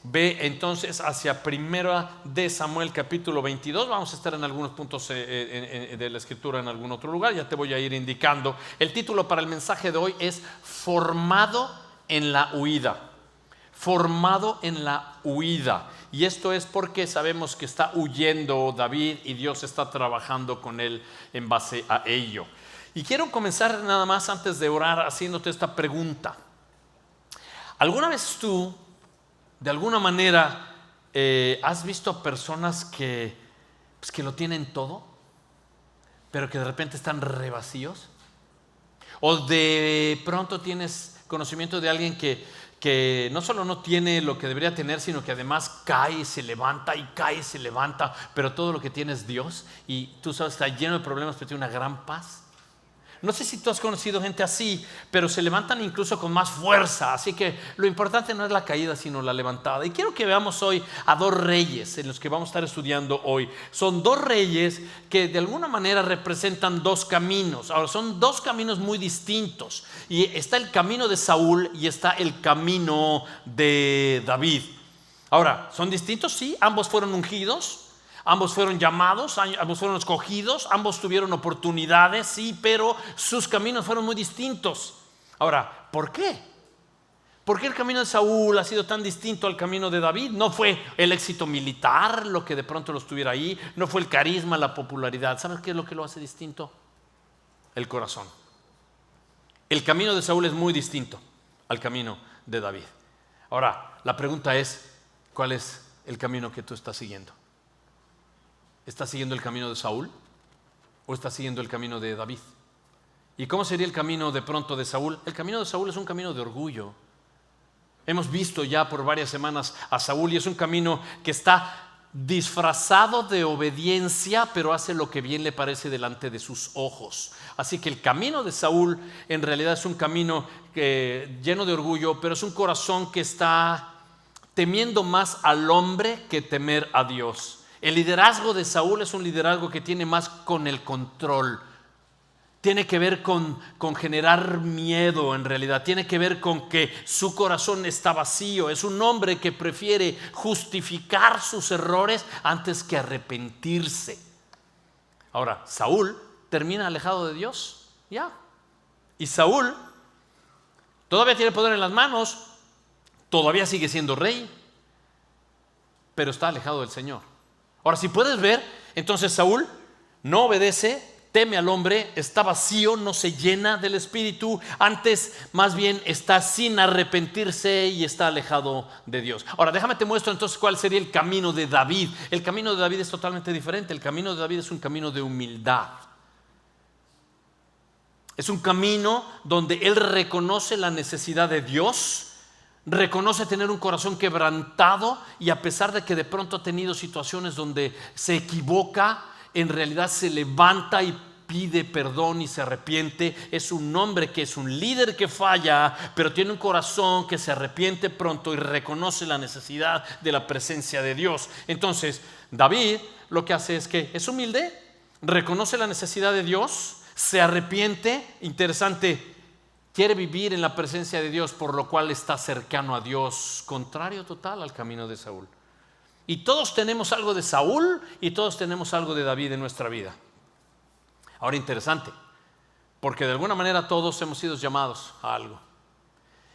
Ve entonces hacia Primera de Samuel capítulo 22. Vamos a estar en algunos puntos de la escritura en algún otro lugar, ya te voy a ir indicando. El título para el mensaje de hoy es Formado en la huida. Formado en la huida. Y esto es porque sabemos que está huyendo David y Dios está trabajando con él en base a ello. Y quiero comenzar nada más antes de orar haciéndote esta pregunta. ¿Alguna vez tú, de alguna manera, has visto personas que lo tienen todo, pero que de repente están re vacíos? O de pronto tienes conocimiento de alguien que no solo no tiene lo que debería tener, sino que además cae y se levanta y cae y se levanta, pero todo lo que tiene es Dios y tú sabes, está lleno de problemas, pero tiene una gran paz. No sé si tú has conocido gente así, pero se levantan incluso con más fuerza. Así que lo importante no es la caída, sino la levantada. Y quiero que veamos hoy a dos reyes en los que vamos a estar estudiando hoy. Son dos reyes que de alguna manera representan dos caminos. Ahora, son dos caminos muy distintos. Y está el camino de Saúl y está el camino de David. Ahora, ¿son distintos? Sí, ambos fueron ungidos. Ambos fueron llamados, ambos fueron escogidos, ambos tuvieron oportunidades, sí, pero sus caminos fueron muy distintos. Ahora, ¿por qué? ¿Por qué el camino de Saúl ha sido tan distinto al camino de David? No fue el éxito militar lo que de pronto los tuviera ahí, no fue el carisma, la popularidad. ¿Sabes qué es lo que lo hace distinto? El corazón. El camino de Saúl es muy distinto al camino de David. Ahora, la pregunta es, ¿cuál es el camino que tú estás siguiendo? ¿Estás siguiendo el camino de Saúl o estás siguiendo el camino de David? ¿Y cómo sería el camino de pronto de Saúl? El camino de Saúl es un camino de orgullo. Hemos visto ya por varias semanas a Saúl y es un camino que está disfrazado de obediencia, pero hace lo que bien le parece delante de sus ojos. Así que el camino de Saúl en realidad es un camino lleno de orgullo, pero es un corazón que está temiendo más al hombre que temer a Dios. El liderazgo de Saúl es un liderazgo que tiene más con el control. Tiene que ver con generar miedo en realidad. Tiene que ver con que su corazón está vacío. Es un hombre que prefiere justificar sus errores antes que arrepentirse. Ahora, Saúl termina alejado de Dios. Ya. Y Saúl todavía tiene poder en las manos. Todavía sigue siendo rey. Pero está alejado del Señor. Ahora, si puedes ver, entonces Saúl no obedece, teme al hombre, está vacío, no se llena del Espíritu, antes más bien está sin arrepentirse y está alejado de Dios. Ahora, déjame te muestro entonces cuál sería el camino de David. El camino de David es totalmente diferente. El camino de David es un camino de humildad. Es un camino donde él reconoce la necesidad de Dios. Reconoce tener un corazón quebrantado y a pesar de que de pronto ha tenido situaciones donde se equivoca, en realidad se levanta y pide perdón y se arrepiente. Es un hombre que es un líder que falla, pero tiene un corazón que se arrepiente pronto y reconoce la necesidad de la presencia de Dios. Entonces, David lo que hace es que es humilde, reconoce la necesidad de Dios, se arrepiente, interesante, quiere vivir en la presencia de Dios, por lo cual está cercano a Dios, contrario total al camino de Saúl. Y todos tenemos algo de Saúl y todos tenemos algo de David en nuestra vida. Ahora, interesante, porque de alguna manera todos hemos sido llamados a algo.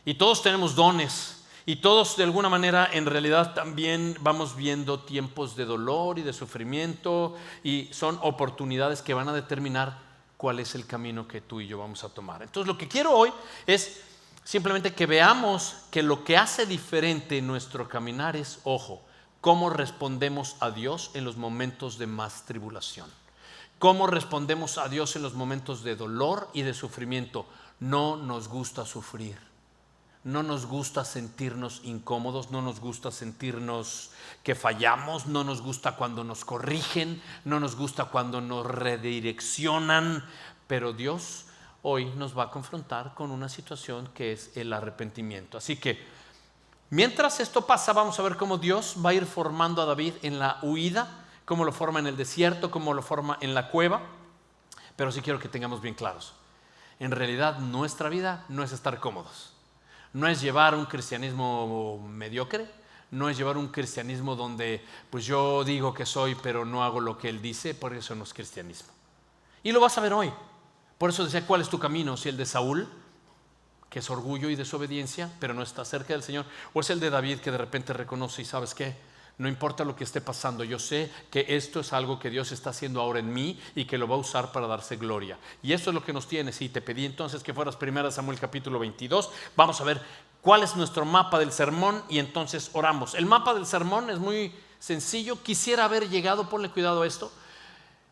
Y todos tenemos dones. Y todos de alguna manera en realidad también vamos viendo tiempos de dolor y de sufrimiento. Y son oportunidades que van a determinar cuál es el camino que tú y yo vamos a tomar. Entonces lo que quiero hoy es simplemente que veamos que lo que hace diferente nuestro caminar es, ojo, cómo respondemos a Dios en los momentos de más tribulación. Cómo respondemos a Dios en los momentos de dolor y de sufrimiento. No nos gusta sufrir. No nos gusta sentirnos incómodos, no nos gusta sentirnos que fallamos, no nos gusta cuando nos corrigen, no nos gusta cuando nos redireccionan, pero Dios hoy nos va a confrontar con una situación que es el arrepentimiento. Así que mientras esto pasa, vamos a ver cómo Dios va a ir formando a David en la huida, cómo lo forma en el desierto, cómo lo forma en la cueva, pero sí quiero que tengamos bien claros, en realidad nuestra vida no es estar cómodos. No es llevar un cristianismo mediocre, no es llevar un cristianismo donde pues yo digo que soy pero no hago lo que Él dice, por eso no es cristianismo. Y lo vas a ver hoy. Por eso decía, ¿cuál es tu camino? Si el de Saúl, que es orgullo y desobediencia, pero no está cerca del Señor, o es el de David, que de repente reconoce y ¿sabes qué? No importa lo que esté pasando, yo sé que esto es algo que Dios está haciendo ahora en mí y que lo va a usar para darse gloria. Y eso es lo que nos tiene. Sí, te pedí entonces que fueras 1 Samuel capítulo 22. Vamos a ver cuál es nuestro mapa del sermón y entonces oramos. El mapa del sermón es muy sencillo. Quisiera haber llegado, ponle cuidado a esto.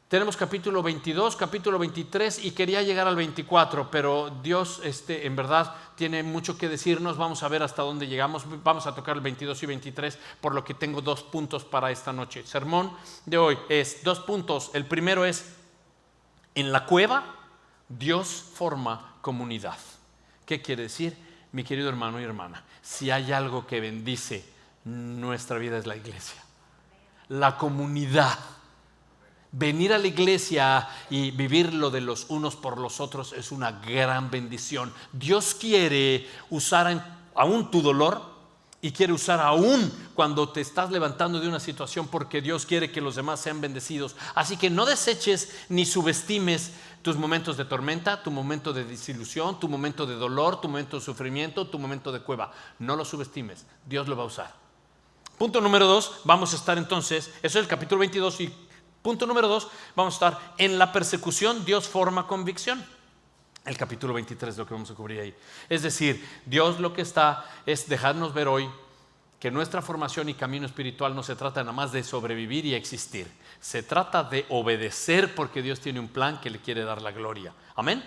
Tenemos capítulo 22, capítulo 23 y quería llegar al 24, pero Dios en verdad tiene mucho que decirnos. Vamos a ver hasta dónde llegamos. Vamos a tocar el 22 y 23, por lo que tengo 2 puntos para esta noche. El sermón de hoy es 2 puntos. El primero es: en la cueva Dios forma comunidad. ¿Qué quiere decir? Mi querido hermano y hermana, si hay algo que bendice nuestra vida es la iglesia, la comunidad. Venir a la iglesia y vivir lo de los unos por los otros es una gran bendición. Dios quiere usar aún tu dolor y quiere usar aún cuando te estás levantando de una situación, porque Dios quiere que los demás sean bendecidos. Así que no deseches ni subestimes tus momentos de tormenta, tu momento de desilusión, tu momento de dolor, tu momento de sufrimiento, tu momento de cueva. No lo subestimes, Dios lo va a usar. Punto número 2, vamos a estar entonces, eso es el capítulo 22 y punto número 2, vamos a estar en la persecución, Dios forma convicción. El capítulo 23 es lo que vamos a cubrir ahí. Es decir, Dios lo que está es dejarnos ver hoy que nuestra formación y camino espiritual no se trata nada más de sobrevivir y existir. Se trata de obedecer, porque Dios tiene un plan que le quiere dar la gloria. Amén.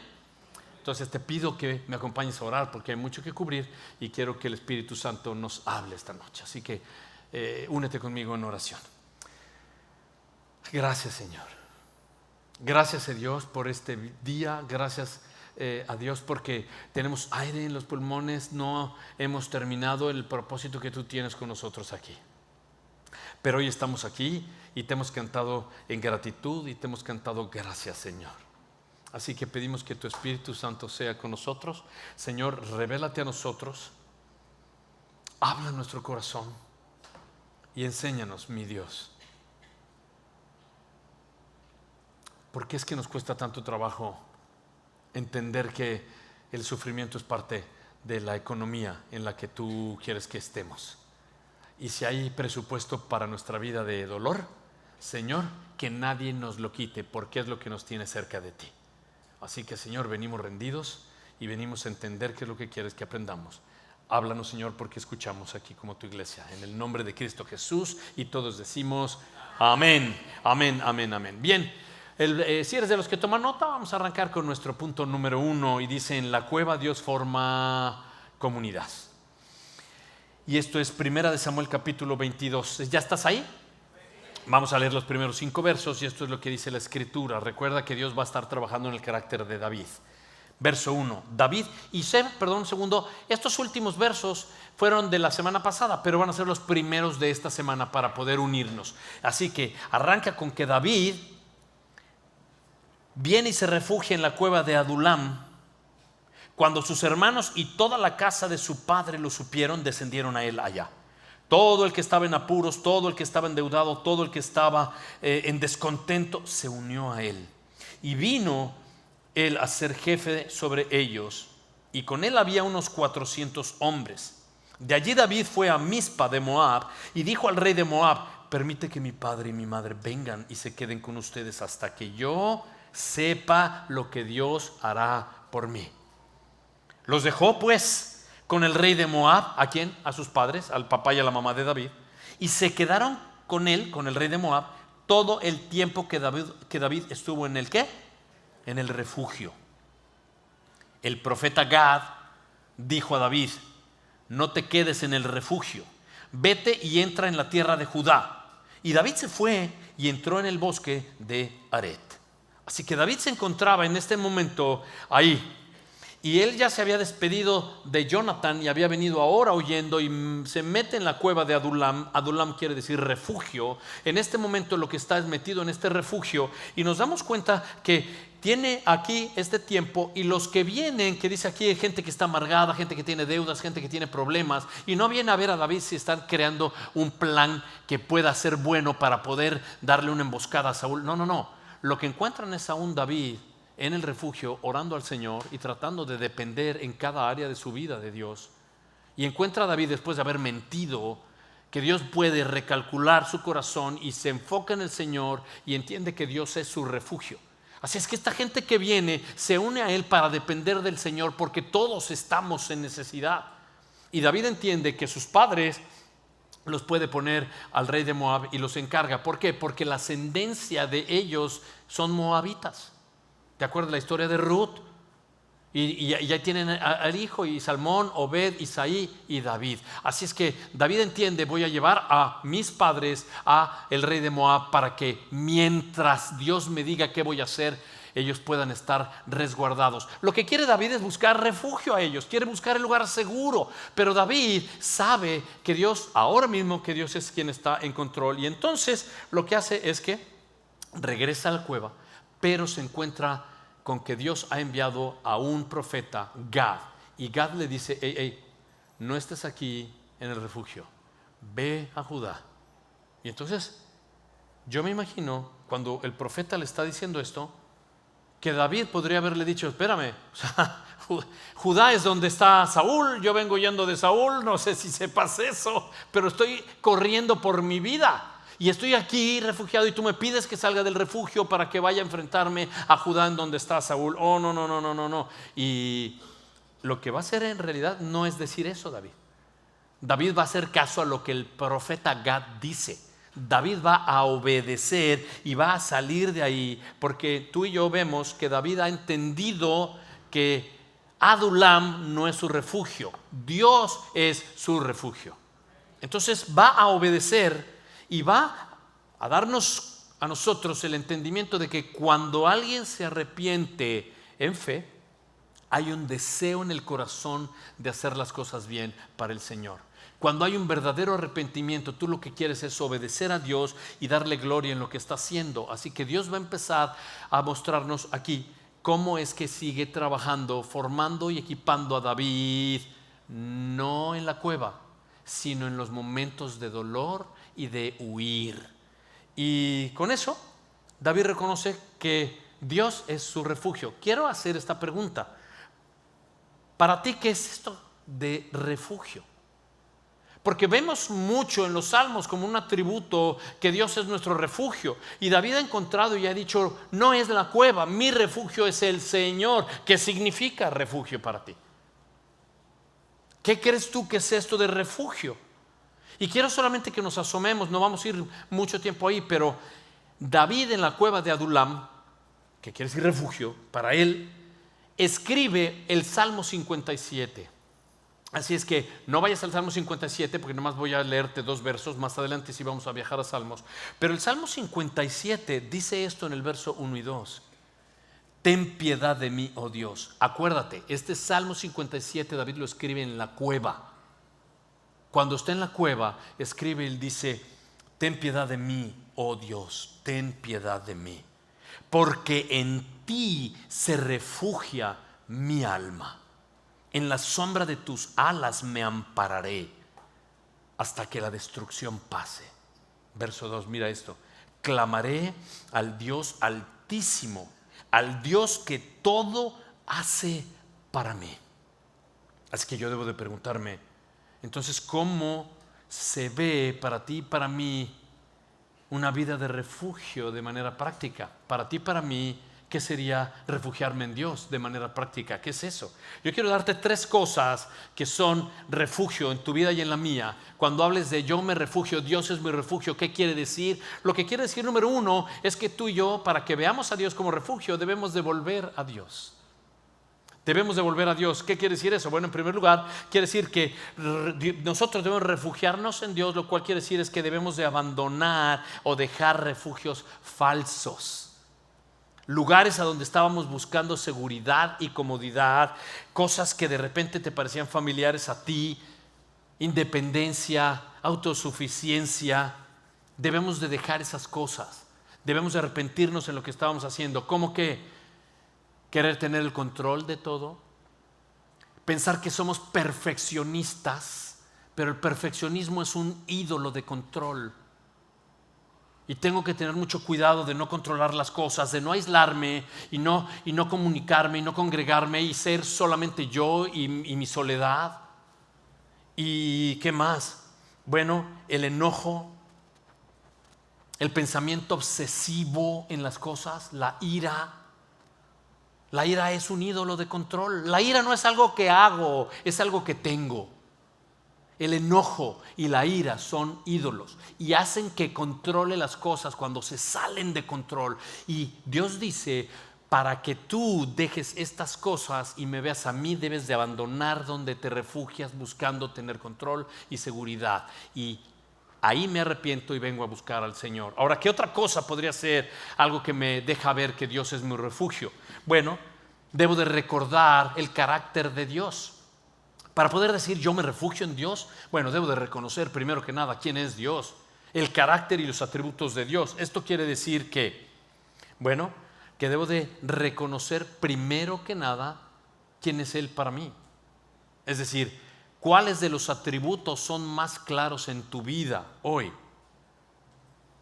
Entonces te pido que me acompañes a orar, porque hay mucho que cubrir y quiero que el Espíritu Santo nos hable esta noche. Así que únete conmigo en oración. Gracias, Señor. Gracias a Dios por este día. Gracias a Dios porque tenemos aire en los pulmones. No hemos terminado el propósito que tú tienes con nosotros aquí. Pero hoy estamos aquí y te hemos cantado en gratitud y te hemos cantado gracias, Señor. Así que pedimos que tu Espíritu Santo sea con nosotros. Señor, revélate a nosotros. Habla en nuestro corazón y enséñanos, mi Dios. ¿Por qué es que nos cuesta tanto trabajo entender que el sufrimiento es parte de la economía en la que tú quieres que estemos? Y si hay presupuesto para nuestra vida de dolor, Señor, que nadie nos lo quite, porque es lo que nos tiene cerca de ti. Así que, Señor, venimos rendidos y venimos a entender qué es lo que quieres que aprendamos. Háblanos, Señor, porque escuchamos aquí como tu iglesia. En el nombre de Cristo Jesús, y todos decimos amén, amén, amén, amén. Bien. Si eres de los que toman nota, vamos a arrancar con nuestro punto número 1 y dice: en la cueva Dios forma comunidad. Y esto es 1 Samuel capítulo 22. ¿Ya estás ahí? Vamos a leer los primeros 5 versos y esto es lo que dice la Escritura. Recuerda que Dios va a estar trabajando en el carácter de David. Verso 1, David, perdón un segundo, estos últimos versos fueron de la semana pasada, pero van a ser los primeros de esta semana para poder unirnos. Así que arranca con que David viene y se refugia en la cueva de Adulam. Cuando sus hermanos y toda la casa de su padre lo supieron, descendieron a él allá. Todo el que estaba en apuros, todo el que estaba endeudado, todo el que estaba en descontento, se unió a él. Y vino él a ser jefe sobre ellos, y con él había unos 400 hombres. De allí David fue a Mizpa de Moab y dijo al rey de Moab: permite que mi padre y mi madre vengan y se queden con ustedes hasta que yo sepa lo que Dios hará por mí. Los dejó pues con el rey de Moab. ¿A quién? A sus padres, al papá y a la mamá de David, y se quedaron con él, con el rey de Moab, todo el tiempo que David estuvo en el ¿qué? En el refugio. El profeta Gad dijo a David: no te quedes en el refugio, vete y entra en la tierra de Judá. Y David se fue y entró en el bosque de Aret. Así que David se encontraba en este momento ahí. Y él ya se había despedido de Jonathan y había venido ahora huyendo y se mete en la cueva de Adulam. Adulam quiere decir refugio. En este momento lo que está es metido en este refugio y nos damos cuenta que tiene aquí este tiempo, y los que vienen, que dice aquí, hay gente que está amargada, gente que tiene deudas, gente que tiene problemas, y no viene a ver a David si están creando un plan que pueda ser bueno para poder darle una emboscada a Saúl. No. Lo que encuentran es a un David en el refugio orando al Señor y tratando de depender en cada área de su vida de Dios. Y encuentra a David, después de haber mentido, que Dios puede recalcular su corazón y se enfoca en el Señor y entiende que Dios es su refugio. Así es que esta gente que viene se une a él para depender del Señor, porque todos estamos en necesidad. Y David entiende que sus padres los puede poner al rey de Moab y los encarga. ¿Por qué? Porque la ascendencia de ellos son moabitas. ¿Te acuerdas la historia de Ruth? Y ya tienen al hijo, y Salmón, Obed, Isaí y David. Así es que David entiende: voy a llevar a mis padres a el rey de Moab para que mientras Dios me diga qué voy a hacer, ellos puedan estar resguardados. Lo que quiere David es buscar refugio a ellos, quiere buscar el lugar seguro. Pero David sabe que Dios, ahora mismo que Dios es quien está en control. Y entonces lo que hace es que regresa a la cueva, pero se encuentra con que Dios ha enviado a un profeta, Gad. Y Gad le dice: hey, no estés aquí en el refugio, ve a Judá. Y entonces yo me imagino, cuando el profeta le está diciendo esto, que David podría haberle dicho: espérame, o sea, Judá es donde está Saúl, yo vengo yendo de Saúl, no sé si sepas eso, pero estoy corriendo por mi vida. Y estoy aquí refugiado y tú me pides que salga del refugio para que vaya a enfrentarme a Judá en donde está Saúl. Oh, no. Y lo que va a hacer en realidad no es decir eso, David. David va a hacer caso a lo que el profeta Gad dice. David va a obedecer y va a salir de ahí, porque tú y yo vemos que David ha entendido que Adulam no es su refugio, Dios es su refugio. Entonces va a obedecer y va a darnos a nosotros el entendimiento de que cuando alguien se arrepiente en fe, hay un deseo en el corazón de hacer las cosas bien para el Señor. Cuando hay un verdadero arrepentimiento, tú lo que quieres es obedecer a Dios y darle gloria en lo que está haciendo. Así que Dios va a empezar a mostrarnos aquí cómo es que sigue trabajando, formando y equipando a David, no en la cueva, sino en los momentos de dolor y de huir. Y con eso David reconoce que Dios es su refugio. Quiero hacer esta pregunta: para ti, ¿qué es esto de refugio? Porque vemos mucho en los salmos como un atributo que Dios es nuestro refugio, y David ha encontrado y ha dicho: no es la cueva, mi refugio es el Señor. ¿Qué significa refugio para ti? ¿Qué crees tú que es esto de refugio? Y quiero solamente que nos asomemos, no vamos a ir mucho tiempo ahí, pero David en la cueva de Adulam, que quiere decir refugio, para él, escribe el Salmo 57. Así es que no vayas al Salmo 57, porque nomás voy a leerte 2 versos, más adelante sí vamos a viajar a Salmos. Pero el Salmo 57 dice esto en el verso 1 y 2. Ten piedad de mí, oh Dios. Acuérdate, este Salmo 57 David lo escribe en la cueva. Cuando está en la cueva, escribe y dice: ten piedad de mí, oh Dios, ten piedad de mí, porque en ti se refugia mi alma. En la sombra de tus alas me ampararé hasta que la destrucción pase. Verso 2, mira esto: clamaré al Dios altísimo, al Dios que todo hace para mí. Así que yo debo de preguntarme, entonces, ¿cómo se ve para ti y para mí una vida de refugio de manera práctica? Para ti y para mí, ¿qué sería refugiarme en Dios de manera práctica? ¿Qué es eso? Yo quiero darte 3 cosas que son refugio en tu vida y en la mía. Cuando hables de yo me refugio, Dios es mi refugio, ¿qué quiere decir? Lo que quiere decir, número 1, es que tú y yo, para que veamos a Dios como refugio, debemos de volver a Dios. Debemos de volver a Dios. ¿Qué quiere decir eso? Bueno, en primer lugar, quiere decir que nosotros debemos refugiarnos en Dios, lo cual quiere decir es que debemos de abandonar o dejar refugios falsos. lugares a donde estábamos buscando seguridad y comodidad, cosas que de repente te parecían familiares a ti, independencia, autosuficiencia. Debemos de dejar esas cosas, debemos de arrepentirnos en lo que estábamos haciendo. ¿Cómo que? Querer tener el control de todo, pensar que somos perfeccionistas, pero el perfeccionismo es un ídolo de control. Y tengo que tener mucho cuidado de no controlar las cosas, de no aislarme y no comunicarme y no congregarme y ser solamente yo y mi soledad. ¿Y qué más? Bueno, el enojo, el pensamiento obsesivo en las cosas, la ira. La ira es un ídolo de control. La ira no es algo que hago, es algo que tengo. El enojo y la ira son ídolos y hacen que controle las cosas cuando se salen de control. Y Dios dice, para que tú dejes estas cosas y me veas a mí, debes de abandonar donde te refugias buscando tener control y seguridad. Y ahí me arrepiento y vengo a buscar al Señor. Ahora, ¿qué otra cosa podría ser algo que me deja ver que Dios es mi refugio? Bueno, debo de recordar el carácter de Dios. Para poder decir yo me refugio en Dios, bueno, debo de reconocer primero que nada quién es Dios, el carácter y los atributos de Dios. Esto quiere decir que, bueno, que debo de reconocer primero que nada quién es Él para mí. Es decir, cuáles de los atributos son más claros en tu vida hoy.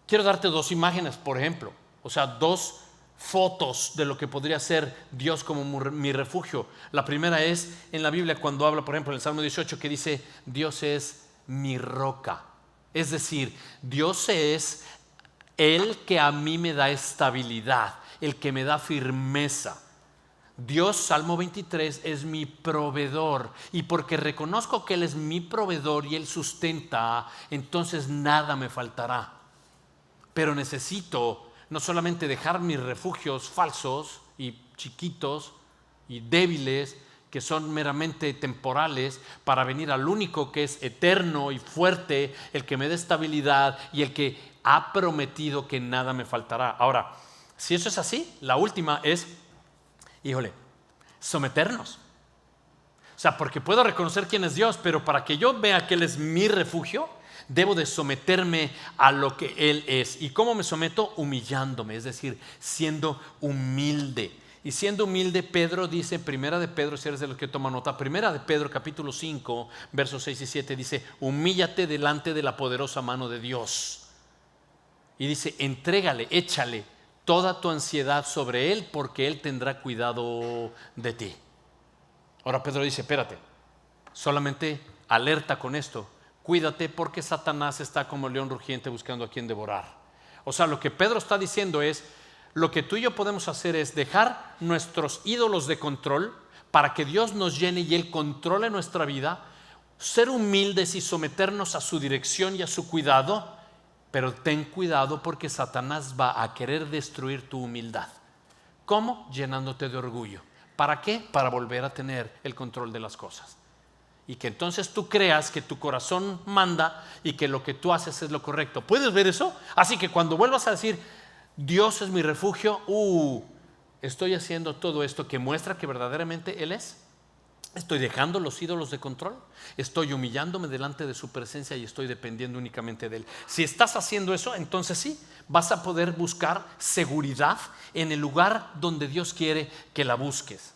Quiero darte dos imágenes, por ejemplo, o sea, dos fotos de lo que podría ser Dios como mi refugio. La primera es en la Biblia cuando habla, por ejemplo, en el Salmo 18 que dice, Dios es mi roca. Es decir, Dios es el que a mí me da estabilidad, el que me da firmeza. Dios, Salmo 23, es mi proveedor, y porque reconozco que Él es mi proveedor y Él sustenta, entonces nada me faltará. Pero necesito no solamente dejar mis refugios falsos y chiquitos y débiles, que son meramente temporales, para venir al único que es eterno y fuerte, el que me dé estabilidad y el que ha prometido que nada me faltará. Ahora, si eso es así, la última es, someternos. O sea, porque puedo reconocer quién es Dios, pero para que yo vea que Él es mi refugio, debo de someterme a lo que Él es. ¿Y cómo me someto? Humillándome, es decir, siendo humilde. Y siendo humilde, Pedro dice, primera de Pedro, si eres de los que toma nota, primera de Pedro capítulo 5, versos 6 y 7, dice, humíllate delante de la poderosa mano de Dios. Y dice, entrégale, échale toda tu ansiedad sobre Él, porque Él tendrá cuidado de ti. Ahora Pedro dice, espérate, solamente alerta con esto. Cuídate porque Satanás está como león rugiente buscando a quien devorar. O sea, lo que Pedro está diciendo es, lo que tú y yo podemos hacer es dejar nuestros ídolos de control para que Dios nos llene y Él controle nuestra vida, ser humildes y someternos a su dirección y a su cuidado, pero ten cuidado porque Satanás va a querer destruir tu humildad. ¿Cómo? Llenándote de orgullo. ¿Para qué? Para volver a tener el control de las cosas. Y que entonces tú creas que tu corazón manda y que lo que tú haces es lo correcto. ¿Puedes ver eso? Así que cuando vuelvas a decir, Dios es mi refugio, estoy haciendo todo esto que muestra que verdaderamente Él es. Estoy dejando los ídolos de control. Estoy humillándome delante de su presencia y estoy dependiendo únicamente de Él. Si estás haciendo eso, entonces sí, vas a poder buscar seguridad en el lugar donde Dios quiere que la busques.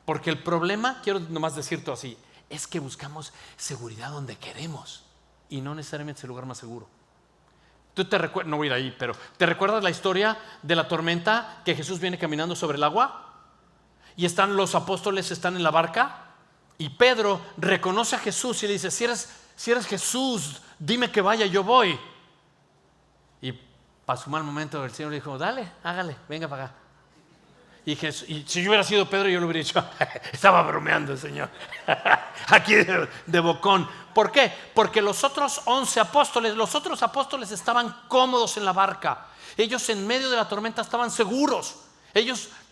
Porque el problema, quiero nomás decirte así, es que buscamos seguridad donde queremos y no necesariamente es el lugar más seguro. Tú te recuerdas, no voy a ir ahí, pero ¿te recuerdas la historia de la tormenta que Jesús viene caminando sobre el agua? Y están los apóstoles, están en la barca y Pedro reconoce a Jesús y le dice, si eres Jesús, dime que vaya, yo voy. Y pasó un mal momento, el Señor le dijo, dale, hágale, venga para acá. Y si yo hubiera sido Pedro, yo le hubiera dicho, estaba bromeando el Señor, aquí de bocón. ¿Por qué? Porque los otros 11 apóstoles, los otros apóstoles estaban cómodos en la barca. Ellos en medio de la tormenta estaban seguros.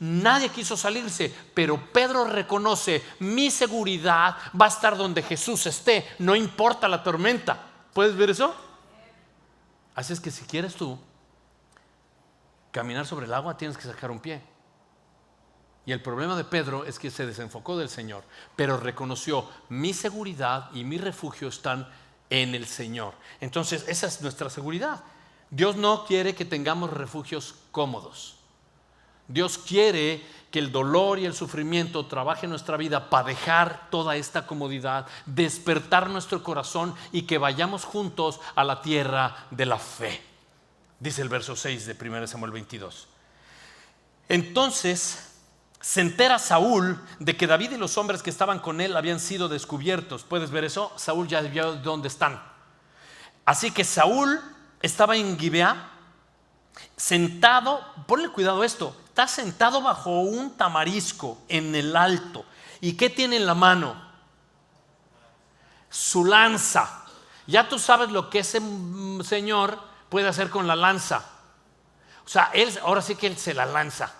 Nadie quiso salirse, pero Pedro reconoce, mi seguridad va a estar donde Jesús esté, no importa la tormenta. ¿Puedes ver eso? Así es que si quieres tú caminar sobre el agua, tienes que sacar un pie. Y el problema de Pedro es que se desenfocó del Señor, pero reconoció: mi seguridad y mi refugio están en el Señor. Entonces esa es nuestra seguridad. Dios no quiere que tengamos refugios cómodos. Dios quiere que el dolor y el sufrimiento trabaje en nuestra vida para dejar toda esta comodidad, despertar nuestro corazón y que vayamos juntos a la tierra de la fe. Dice el verso 6 de 1 Samuel 22. Entonces se entera Saúl de que David y los hombres que estaban con él habían sido descubiertos. ¿Puedes ver eso? Saúl ya vio dónde están. Así que Saúl estaba en Gibeá, sentado, ponle cuidado a esto, está sentado bajo un tamarisco en el alto. ¿Y qué tiene en la mano? Su lanza. Ya tú sabes lo que ese señor puede hacer con la lanza. O sea, ahora sí que él se la lanza.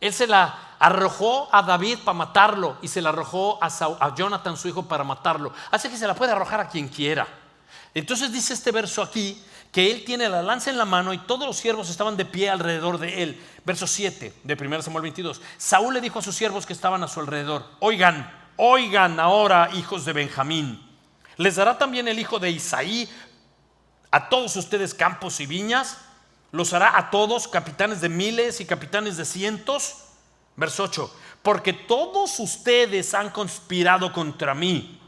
Él se la arrojó a David para matarlo y se la arrojó a Jonathan, su hijo, para matarlo. Así que se la puede arrojar a quien quiera. Entonces dice este verso aquí que él tiene la lanza en la mano y todos los siervos estaban de pie alrededor de él. Verso 7 de 1 Samuel 22. Saúl le dijo a sus siervos que estaban a su alrededor: oigan ahora, hijos de Benjamín, ¿les dará también el hijo de Isaí a todos ustedes campos y viñas? ¿Los hará a todos capitanes de miles y capitanes de cientos? Verso 8. Porque todos ustedes han conspirado contra mí,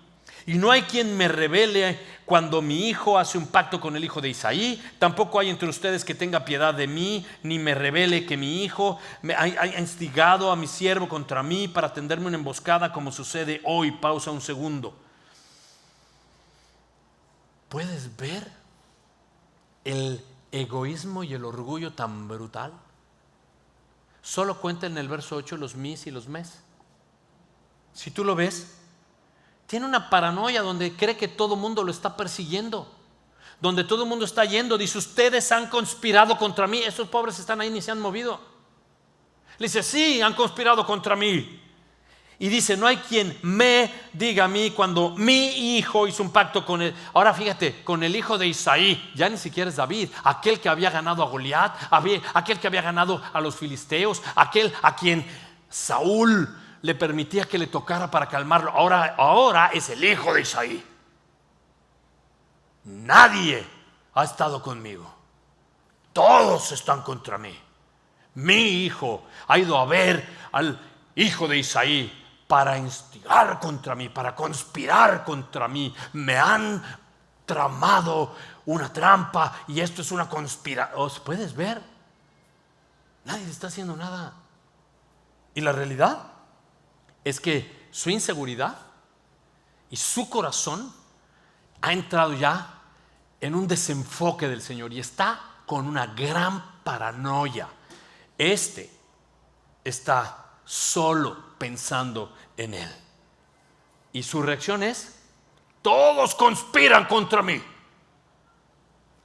y no hay quien me revele cuando mi hijo hace un pacto con el hijo de Isaí. Tampoco hay entre ustedes que tenga piedad de mí, ni me revele que mi hijo ha instigado a mi siervo contra mí para tenderme una emboscada, como sucede hoy. Pausa un segundo. ¿Puedes ver el egoísmo y el orgullo tan brutal? Solo cuenta en el verso 8 los mis y los mes. Si tú lo ves, tiene una paranoia donde cree que todo el mundo lo está persiguiendo, donde todo el mundo está yendo. Dice: ustedes han conspirado contra mí. Esos pobres están ahí, ni se han movido. Le dice: sí, han conspirado contra mí. Y dice: no hay quien me diga a mí cuando mi hijo hizo un pacto con él. Ahora fíjate, con el hijo de Isaí, ya ni siquiera es David, aquel que había ganado a Goliat, aquel que había ganado a los filisteos, aquel a quien Saúl le permitía que le tocara para calmarlo. Ahora es el hijo de Isaí. Nadie ha estado conmigo, todos están contra mí. Mi hijo ha ido a ver al hijo de Isaí para instigar contra mí, para conspirar contra mí. Me han tramado una trampa y esto es una conspiración. ¿Os puedes ver? Nadie le está haciendo nada. Y la realidad es que su inseguridad y su corazón ha entrado ya en un desenfoque del Señor y está con una gran paranoia. Está solo pensando en él. Y su reacción es: todos conspiran contra mí.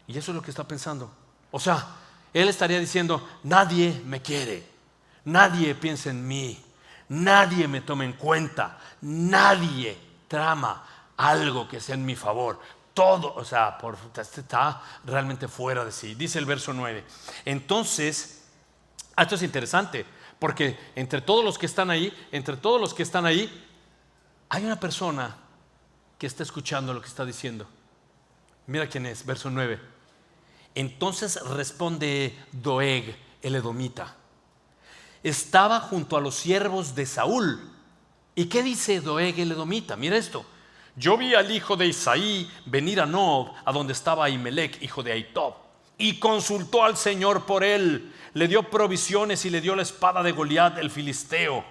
Y eso es lo que está pensando. O sea, él estaría diciendo: nadie me quiere, nadie piensa en mí, nadie me toma en cuenta, nadie trama algo que sea en mi favor. Todo, o sea, está realmente fuera de sí. Dice el verso 9. Entonces, esto es interesante, porque entre todos los que están ahí, hay una persona que está escuchando lo que está diciendo. Mira quién es, verso 9. Entonces responde Doeg, el edomita. Estaba junto a los siervos de Saúl. ¿Y qué dice Doeg, el edomita? Mira esto: yo vi al hijo de Isaí venir a Nob, a donde estaba Ahimelech, hijo de Ahitob, y consultó al Señor por él. Le dio provisiones y le dio la espada de Goliat, el filisteo.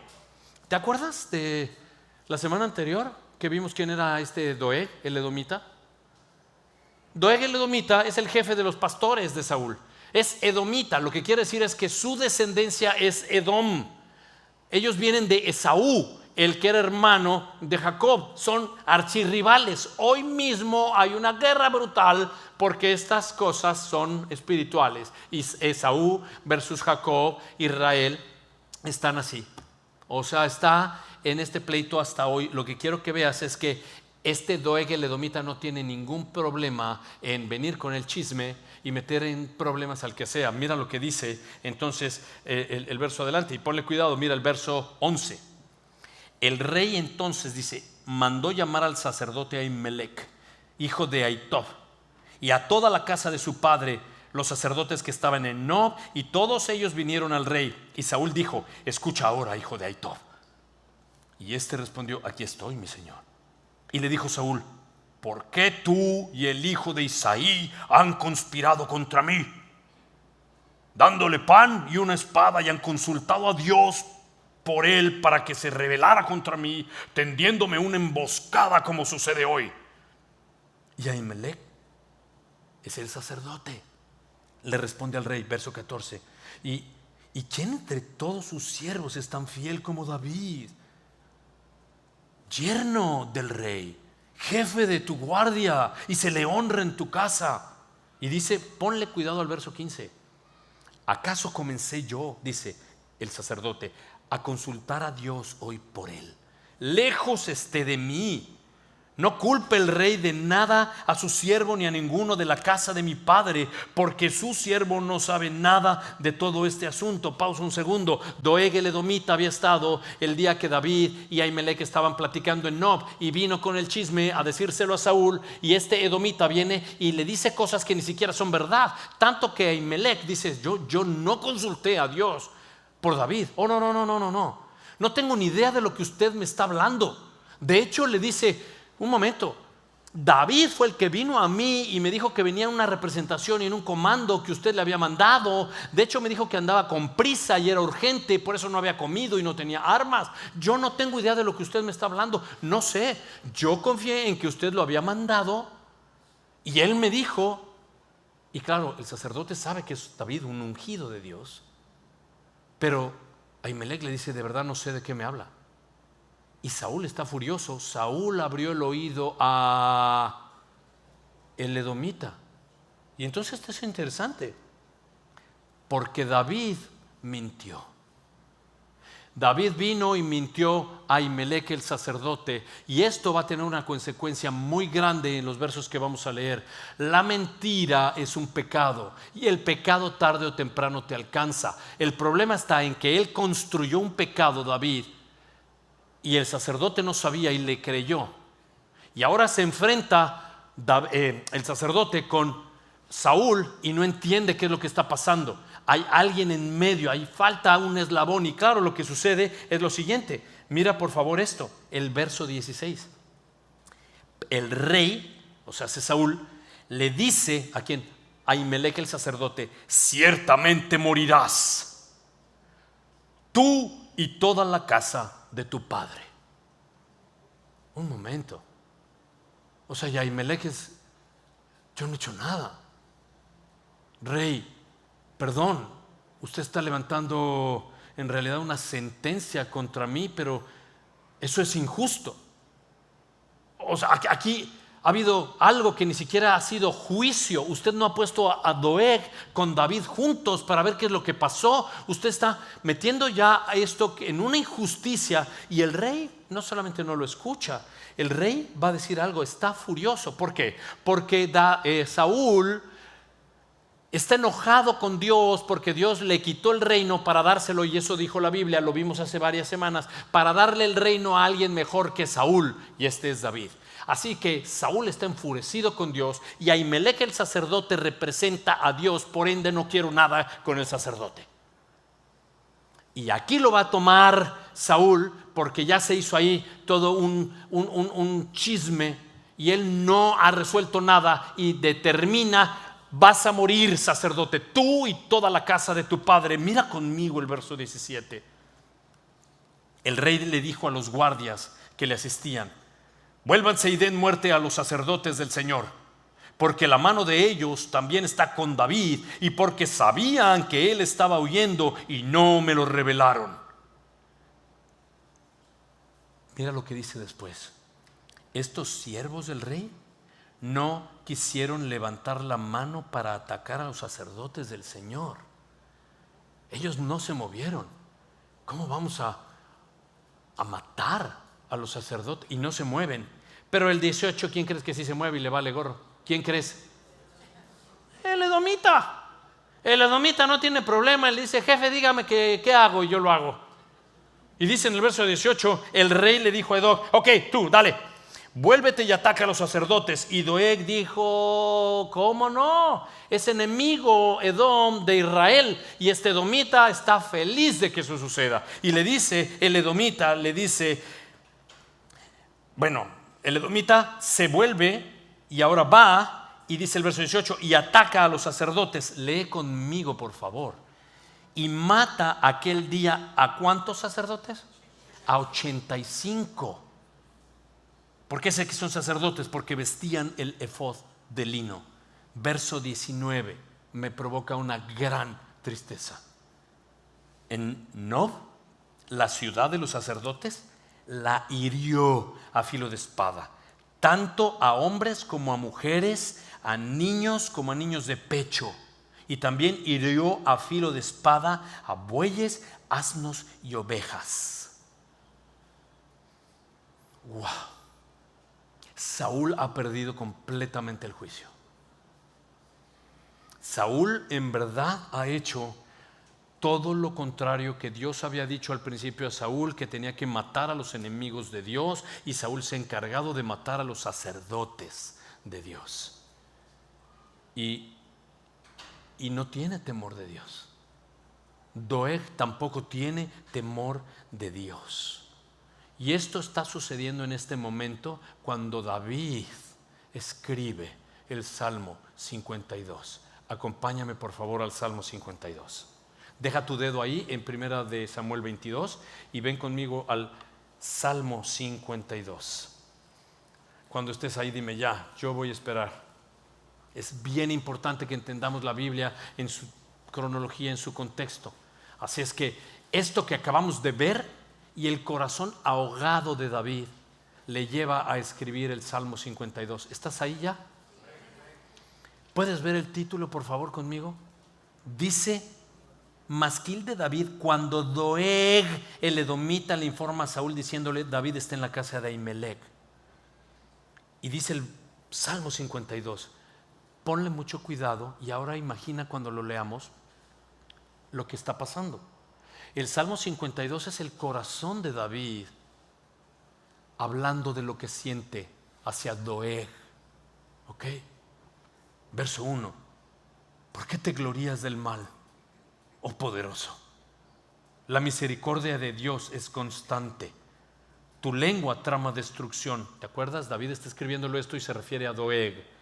¿Te acuerdas de la semana anterior que vimos quién era este Doeg, el edomita? Doeg, el edomita, es el jefe de los pastores de Saúl. Es edomita, lo que quiere decir es que su descendencia es Edom. Ellos vienen de Esaú, el que era hermano de Jacob. Son archirrivales. Hoy mismo hay una guerra brutal porque estas cosas son espirituales. Y Esaú versus Jacob, Israel, están así. O sea, está en este pleito hasta hoy. Lo que quiero que veas es que Este Doeg el edomita no tiene ningún problema en venir con el chisme y meter en problemas al que sea. Mira lo que dice entonces el verso adelante, y ponle cuidado, mira el verso 11. El rey entonces dice, mandó llamar al sacerdote Ahimelech, hijo de Ahitob, y a toda la casa de su padre, los sacerdotes que estaban en Nob, y todos ellos vinieron al rey. Y Saúl dijo, escucha ahora, hijo de Ahitob. Y este respondió, aquí estoy, mi señor. Y le dijo Saúl, ¿por qué tú y el hijo de Isaí han conspirado contra mí, dándole pan y una espada, y han consultado a Dios por él para que se rebelara contra mí, tendiéndome una emboscada como sucede hoy? Y Ahimelech es el sacerdote. Le responde al rey, verso 14, ¿y quién entre todos sus siervos es tan fiel como David, yerno del rey, jefe de tu guardia, y se le honra en tu casa? Y dice, ponle cuidado al verso 15. ¿Acaso comencé yo, dice el sacerdote, a consultar a Dios hoy por él? Lejos esté de mí. No culpe el rey de nada a su siervo ni a ninguno de la casa de mi padre, porque su siervo no sabe nada de todo este asunto. Pausa un segundo. Doeg el edomita había estado el día que David y Ahimelech estaban platicando en Nob, y vino con el chisme a decírselo a Saúl, y este edomita viene y le dice cosas que ni siquiera son verdad, tanto que Ahimelech dice, yo no consulté a Dios por David. Oh, no tengo ni idea de lo que usted me está hablando. De hecho le dice, un momento, David fue el que vino a mí y me dijo que venía en una representación y en un comando que usted le había mandado. De hecho me dijo que andaba con prisa y era urgente, por eso no había comido y no tenía armas. Yo no tengo idea de lo que usted me está hablando. No sé, yo confié en que usted lo había mandado y él me dijo. Y claro, el sacerdote sabe que es David un ungido de Dios, pero Ahimelech le dice, de verdad no sé de qué me habla. Y Saúl está furioso. Saúl abrió el oído a el edomita. Y entonces esto es interesante, porque David mintió. David vino y mintió a Ahimelech el sacerdote, y esto va a tener una consecuencia muy grande en los versos que vamos a leer. La mentira es un pecado, y el pecado tarde o temprano te alcanza. El problema está en que él construyó un pecado, David, y el sacerdote no sabía y le creyó. Y ahora se enfrenta el sacerdote con Saúl y no entiende qué es lo que está pasando. Hay alguien en medio, ahí falta un eslabón. Y claro, lo que sucede es lo siguiente. Mira por favor esto, el verso 16. El rey, o sea, Saúl, le dice a quien, a Ahimelech el sacerdote, ciertamente morirás, tú y toda la casa de tu padre. Un momento. O sea, ya Ahimelech es, yo no he hecho nada. Rey, perdón, usted está levantando en realidad una sentencia contra mí, pero eso es injusto. O sea, aquí ha habido algo que ni siquiera ha sido juicio. Usted no ha puesto a Doeg con David juntos para ver qué es lo que pasó. Usted está metiendo ya esto en una injusticia, y el rey no solamente no lo escucha, el rey va a decir algo, está furioso. ¿Por qué? Porque Saúl está enojado con Dios porque Dios le quitó el reino para dárselo, y eso dijo la Biblia, lo vimos hace varias semanas, para darle el reino a alguien mejor que Saúl, y este es David. Así que Saúl está enfurecido con Dios, y Ahimelech el sacerdote representa a Dios, por ende no quiero nada con el sacerdote. Y aquí lo va a tomar Saúl, porque ya se hizo ahí todo un chisme, y él no ha resuelto nada, y determina, vas a morir, sacerdote, tú y toda la casa de tu padre. Mira conmigo el verso 17. El rey le dijo a los guardias que le asistían, vuélvanse y den muerte a los sacerdotes del Señor, porque la mano de ellos también está con David, y porque sabían que él estaba huyendo y no me lo revelaron. Mira lo que dice después. Estos siervos del rey no quisieron levantar la mano para atacar a los sacerdotes del Señor. Ellos no se movieron. ¿Cómo vamos a matar a los sacerdotes? Y no se mueven. Pero el 18, ¿quién crees que sí se mueve y le vale gorro? ¿Quién crees? El edomita. El edomita no tiene problema. Él dice: jefe, dígame qué hago, y yo lo hago. Y dice en el verso 18: el rey le dijo a Edom: ok, tú, dale, vuélvete y ataca a los sacerdotes. Y Doeg dijo: ¿cómo no? Es enemigo Edom de Israel, y este edomita está feliz de que eso suceda. Y le dice, el edomita le dice, bueno, el edomita se vuelve y ahora va, y dice el verso 18, y ataca a los sacerdotes. Lee conmigo, por favor. Y mata aquel día ¿a cuántos sacerdotes? A 85. ¿Por qué sé que son sacerdotes? Porque vestían el efod de lino. Verso 19 me provoca una gran tristeza. En Nob, la ciudad de los sacerdotes, la hirió a filo de espada, tanto a hombres como a mujeres, a niños como a niños de pecho. Y también hirió a filo de espada a bueyes, asnos y ovejas. ¡Wow! Saúl ha perdido completamente el juicio. Saúl en verdad ha hecho todo lo contrario que Dios había dicho al principio a Saúl, que tenía que matar a los enemigos de Dios, y Saúl se ha encargado de matar a los sacerdotes de Dios. Y no tiene temor de Dios. Doeg tampoco tiene temor de Dios. Y esto está sucediendo en este momento cuando David escribe el Salmo 52. Acompáñame por favor al Salmo 52. Deja tu dedo ahí en primera de Samuel 22 y ven conmigo al Salmo 52. Cuando estés ahí dime: ya, yo voy a esperar. Es bien importante que entendamos la Biblia en su cronología, en su contexto. Así es que esto que acabamos de ver y el corazón ahogado de David le lleva a escribir el Salmo 52. ¿Estás ahí ya? ¿Puedes ver el título por favor conmigo? Dice: masquil de David cuando Doeg el edomita le informa a Saúl diciéndole: David está en la casa de Ahimelech. Y dice el Salmo 52. Ponle mucho cuidado y ahora imagina cuando lo leamos lo que está pasando. El Salmo 52 es el corazón de David hablando de lo que siente hacia Doeg. ¿Ok? Verso 1. ¿Por qué te glorías del mal, oh poderoso? La misericordia de Dios es constante. Tu lengua trama destrucción. ¿Te acuerdas? David está escribiéndolo esto y se refiere a Doeg.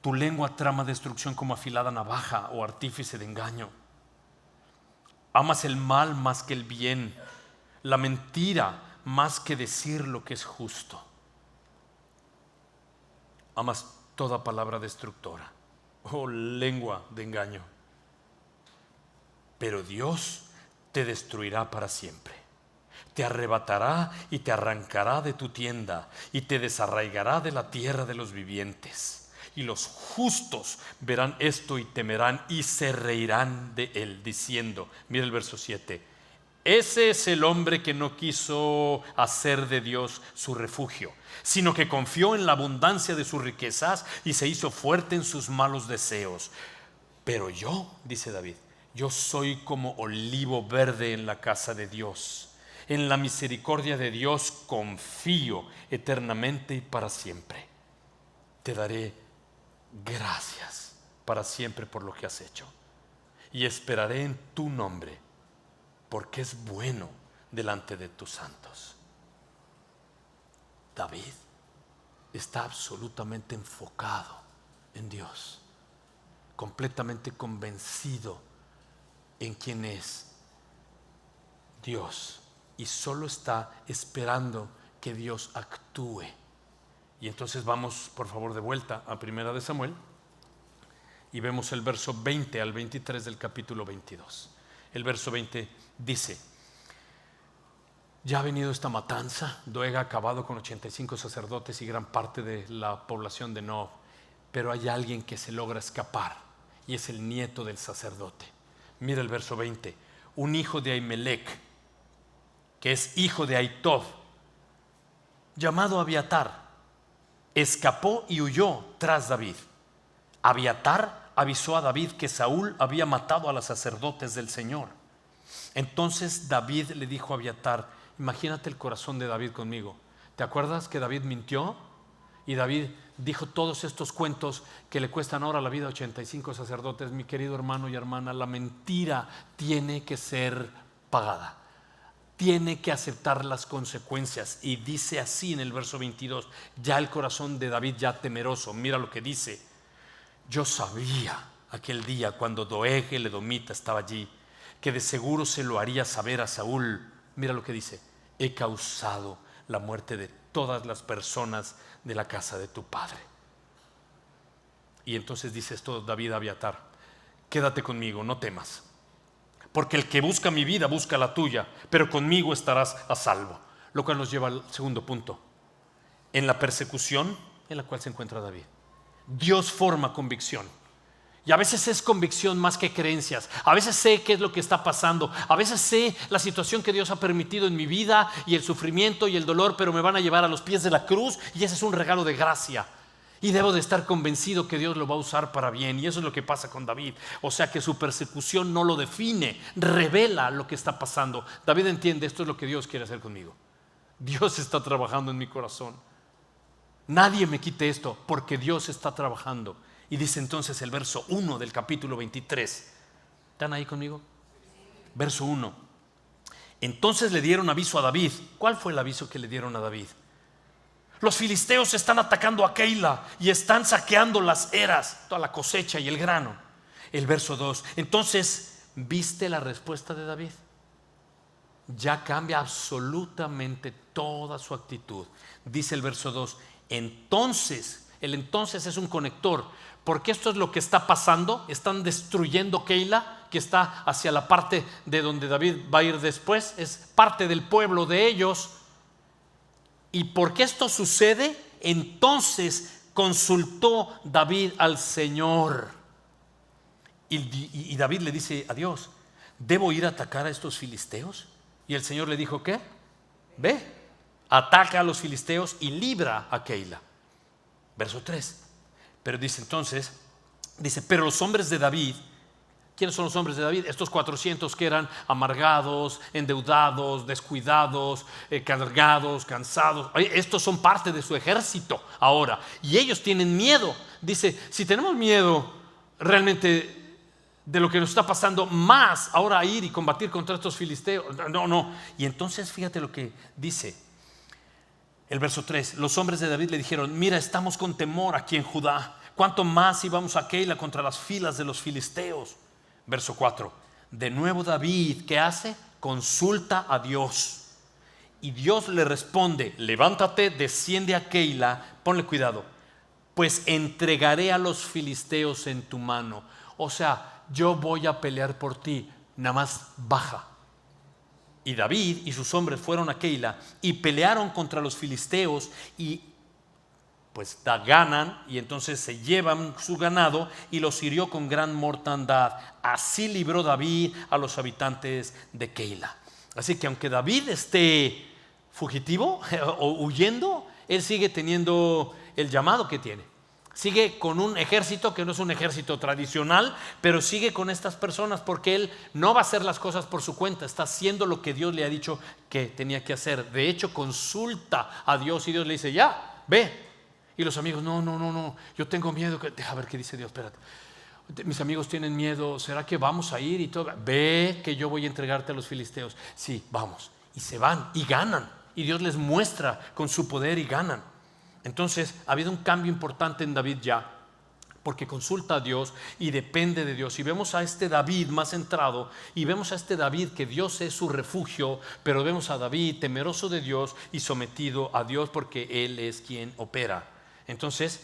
Tu lengua trama destrucción como afilada navaja o artífice de engaño. Amas el mal más que el bien, la mentira más que decir lo que es justo. Amas toda palabra destructora, oh lengua de engaño. Pero Dios te destruirá para siempre. Te arrebatará y te arrancará de tu tienda y te desarraigará de la tierra de los vivientes. Y los justos verán esto y temerán y se reirán de él, diciendo, mira el verso 7, ese es el hombre que no quiso hacer de Dios su refugio, sino que confió en la abundancia de sus riquezas y se hizo fuerte en sus malos deseos. Pero yo, dice David, yo soy como olivo verde en la casa de Dios. En la misericordia de Dios confío eternamente y para siempre. Te daré gracias para siempre por lo que has hecho, y esperaré en tu nombre, porque es bueno delante de tus santos. David está absolutamente enfocado en Dios, completamente convencido en quién es Dios, y solo está esperando que Dios actúe. Y entonces vamos por favor de vuelta a primera de Samuel y vemos el verso 20 al 23 del capítulo 22. El verso 20 dice: ya ha venido esta matanza, Doeg ha acabado con 85 sacerdotes y gran parte de la población de Nob, pero hay alguien que se logra escapar y es el nieto del sacerdote. Mira el verso 20, un hijo de Ahimelech, que es hijo de Ahitob, llamado Abiatar escapó y huyó tras David. Abiatar avisó a David que Saúl había matado a los sacerdotes del Señor. Entonces David le dijo a Abiatar, imagínate el corazón de David conmigo. ¿Te acuerdas que David mintió? Y David dijo todos estos cuentos que le cuestan ahora la vida a 85 sacerdotes. Mi querido hermano y hermana, la mentira tiene que ser pagada. Tiene que aceptar las consecuencias. Y dice así en el verso 22, ya el corazón de David ya temeroso. Mira lo que dice. Yo sabía aquel día cuando Doeg el edomita estaba allí, que de seguro se lo haría saber a Saúl. Mira lo que dice. He causado la muerte de todas las personas de la casa de tu padre. Y entonces dice esto David a Abiatar: quédate conmigo, no temas, porque el que busca mi vida busca la tuya, pero conmigo estarás a salvo. Lo cual nos lleva al segundo punto. En la persecución en la cual se encuentra David, Dios forma convicción. Y a veces es convicción más que creencias. A veces sé qué es lo que está pasando. A veces sé la situación que Dios ha permitido en mi vida y el sufrimiento y el dolor, pero me van a llevar a los pies de la cruz y ese es un regalo de gracia. Y debo de estar convencido que Dios lo va a usar para bien. Y eso es lo que pasa con David. O sea que su persecución no lo define, revela lo que está pasando. David entiende, esto es lo que Dios quiere hacer conmigo. Dios está trabajando en mi corazón. Nadie me quite esto porque Dios está trabajando. Y dice entonces el verso 1 del capítulo 23. ¿Están ahí conmigo? Verso 1. Entonces le dieron aviso a David. ¿Cuál fue el aviso que le dieron a David? Los filisteos están atacando a Keila y están saqueando las eras, toda la cosecha y el grano. El verso 2. Entonces, ¿viste la respuesta de David? Ya cambia absolutamente toda su actitud. Dice el verso 2. Entonces, el entonces es un conector, porque esto es lo que está pasando. Están destruyendo Keila, que está hacia la parte de donde David va a ir después. Es parte del pueblo de ellos. ¿Y por qué esto sucede? Entonces consultó David al Señor. Y David le dice a Dios: ¿debo ir a atacar a estos filisteos? Y el Señor le dijo: ¿qué? Ve, ataca a los filisteos y libra a Keila. Verso 3. Pero dice entonces, pero los hombres de David, ¿quiénes son los hombres de David? Estos 400 que eran amargados, endeudados, descuidados, cargados, cansados. Estos son parte de su ejército ahora. Y ellos tienen miedo. Dice, si tenemos miedo realmente de lo que nos está pasando, más ahora ir y combatir contra estos filisteos. No. Y entonces fíjate lo que dice. El verso 3, los hombres de David le dijeron: mira, estamos con temor aquí en Judá, cuánto más si vamos a Keila contra las filas de los filisteos. Verso 4, de nuevo David, ¿qué hace? Consulta a Dios. Y Dios le responde: levántate, desciende a Keila, ponle cuidado, pues entregaré a los filisteos en tu mano. O sea, yo voy a pelear por ti, nada más baja. Y David y sus hombres fueron a Keila y pelearon contra los filisteos y pues ganan, y entonces se llevan su ganado y los hirió con gran mortandad. Así libró David a los habitantes de Keila. Así que aunque David esté fugitivo o huyendo, él sigue teniendo el llamado que tiene. Sigue con un ejército que no es un ejército tradicional, pero sigue con estas personas porque él no va a hacer las cosas por su cuenta. Está haciendo lo que Dios le ha dicho que tenía que hacer. De hecho, consulta a Dios y Dios le dice: ya, ve. Y los amigos: no, yo tengo miedo. Deja ver qué dice Dios, espérate. Mis amigos tienen miedo, ¿será que vamos a ir y todo? Ve que yo voy a entregarte a los filisteos. Sí, vamos. Y se van y ganan. Y Dios les muestra con su poder y ganan. Entonces ha habido un cambio importante en David ya, porque consulta a Dios y depende de Dios. Y vemos a este David más centrado, y vemos a este David que Dios es su refugio, pero vemos a David temeroso de Dios y sometido a Dios porque Él es quien opera. Entonces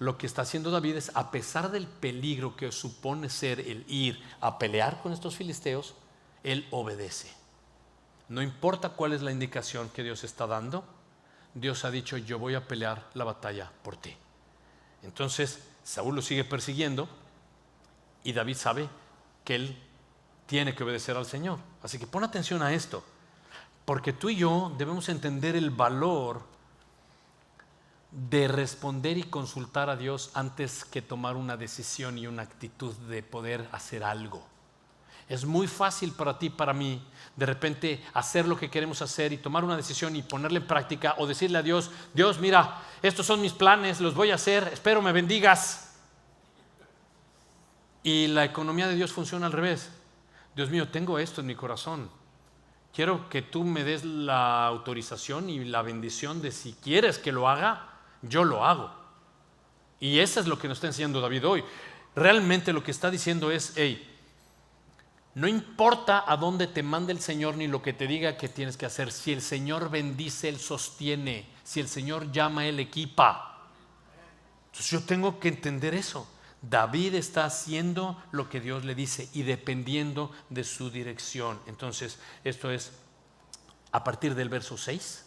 lo que está haciendo David es, a pesar del peligro que supone ser el ir a pelear con estos filisteos, él obedece. No importa cuál es la indicación que Dios está dando, Dios ha dicho: yo voy a pelear la batalla por ti. Entonces Saúl lo sigue persiguiendo y David sabe que él tiene que obedecer al Señor. Así que pon atención a esto, porque tú y yo debemos entender el valor de responder y consultar a Dios antes que tomar una decisión y una actitud de poder hacer algo. Es muy fácil para ti, para mí, de repente hacer lo que queremos hacer y tomar una decisión y ponerla en práctica, o decirle a Dios: Dios, mira, estos son mis planes, los voy a hacer, espero me bendigas. Y la economía de Dios funciona al revés. Dios mío, tengo esto en mi corazón, quiero que tú me des la autorización y la bendición de si quieres que lo haga, yo lo hago. Y eso es lo que nos está enseñando David hoy. Realmente lo que está diciendo es: hey, no importa a dónde te mande el Señor ni lo que te diga que tienes que hacer. Si el Señor bendice, Él sostiene. Si el Señor llama, Él equipa. Entonces yo tengo que entender eso. David está haciendo lo que Dios le dice y dependiendo de su dirección. Entonces esto es a partir del verso 6.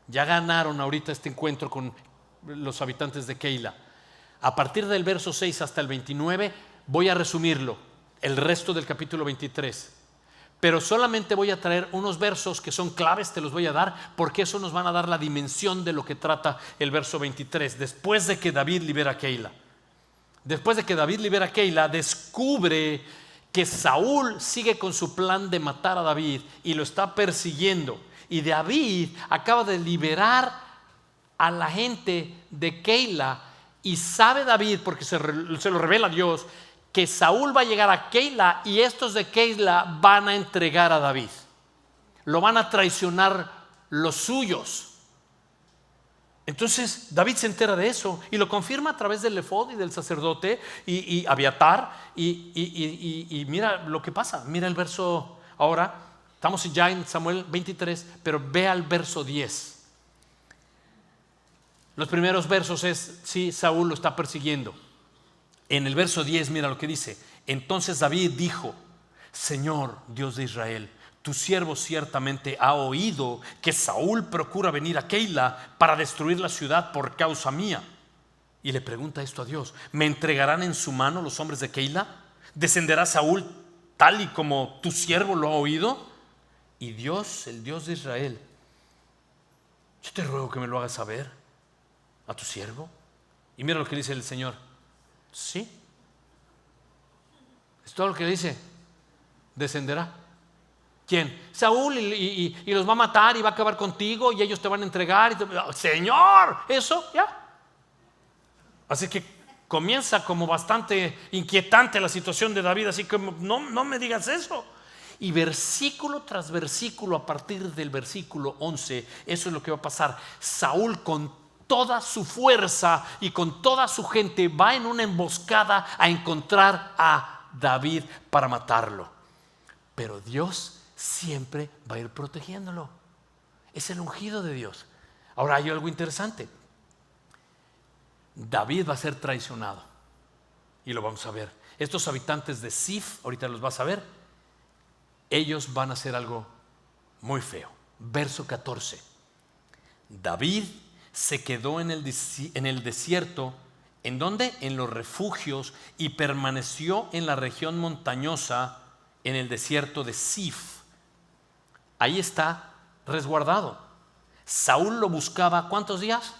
Ya ganaron ahorita este encuentro con los habitantes de Keila. A partir del verso 6 hasta el 29 voy a resumirlo, el resto del capítulo 23, pero solamente voy a traer unos versos que son claves, te los voy a dar, porque eso nos van a dar la dimensión de lo que trata el verso 23. Después de que David libera a Keila, descubre que Saúl sigue con su plan de matar a David y lo está persiguiendo, y David acaba de liberar a la gente de Keila, y sabe David, porque se lo revela Dios, que Saúl va a llegar a Keila y estos de Keila van a entregar a David, lo van a traicionar los suyos. Entonces David se entera de eso y lo confirma a través del efod y del sacerdote y Abiatar, y mira lo que pasa. Mira el verso, ahora estamos ya en Samuel 23, pero ve al verso 10. Los primeros versos es: sí, Saúl lo está persiguiendo. En el verso 10 mira lo que dice: entonces David dijo: Señor Dios de Israel, tu siervo ciertamente ha oído que Saúl procura venir a Keila para destruir la ciudad por causa mía. Y le pregunta esto a Dios: ¿me entregarán en su mano los hombres de Keila? ¿Descenderá Saúl tal y como tu siervo lo ha oído? Y Dios, el Dios de Israel: yo te ruego que me lo hagas saber a tu siervo. Y mira lo que dice el Señor: sí, es todo lo que dice. Descenderá. ¿Quién? Saúl, y los va a matar y va a acabar contigo y ellos te van a entregar. Señor, eso ya. Así que comienza como bastante inquietante la situación de David, así que no me digas eso. Y versículo tras versículo, a partir del versículo 11, eso es lo que va a pasar. Saúl, con toda su fuerza y con toda su gente, va en una emboscada a encontrar a David para matarlo. Pero Dios siempre va a ir protegiéndolo. Es el ungido de Dios. Ahora hay algo interesante. David va a ser traicionado y lo vamos a ver. Estos habitantes de Zif, ahorita los vas a ver, ellos van a hacer algo muy feo. Verso 14. David se quedó en el desierto. ¿En dónde? En los refugios, y permaneció en la región montañosa, en el desierto de Zif. Ahí está resguardado. Saúl lo buscaba, ¿cuántos días?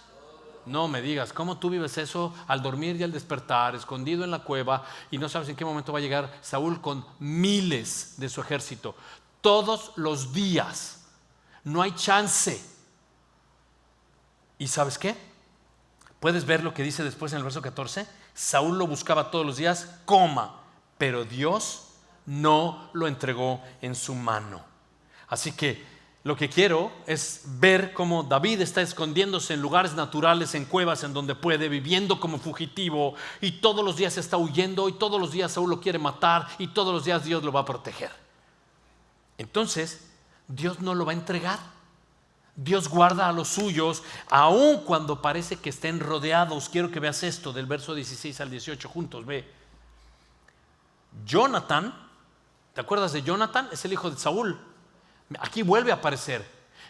No me digas, ¿cómo tú vives eso al dormir y al despertar, escondido en la cueva, y no sabes en qué momento va a llegar Saúl con miles de su ejército? Todos los días, no hay chance. ¿Y sabes qué? ¿Puedes ver lo que dice después en el verso 14? Saúl lo buscaba todos los días, pero Dios no lo entregó en su mano. Así que lo que quiero es ver cómo David está escondiéndose en lugares naturales, en cuevas, en donde puede, viviendo como fugitivo, y todos los días está huyendo, y todos los días Saúl lo quiere matar, y todos los días Dios lo va a proteger. Entonces Dios no lo va a entregar. Dios guarda a los suyos, aun cuando parece que estén rodeados. Quiero que veas esto del verso 16 al 18 juntos. Ve. Jonathan, ¿te acuerdas de Jonathan? Es el hijo de Saúl. Aquí vuelve a aparecer.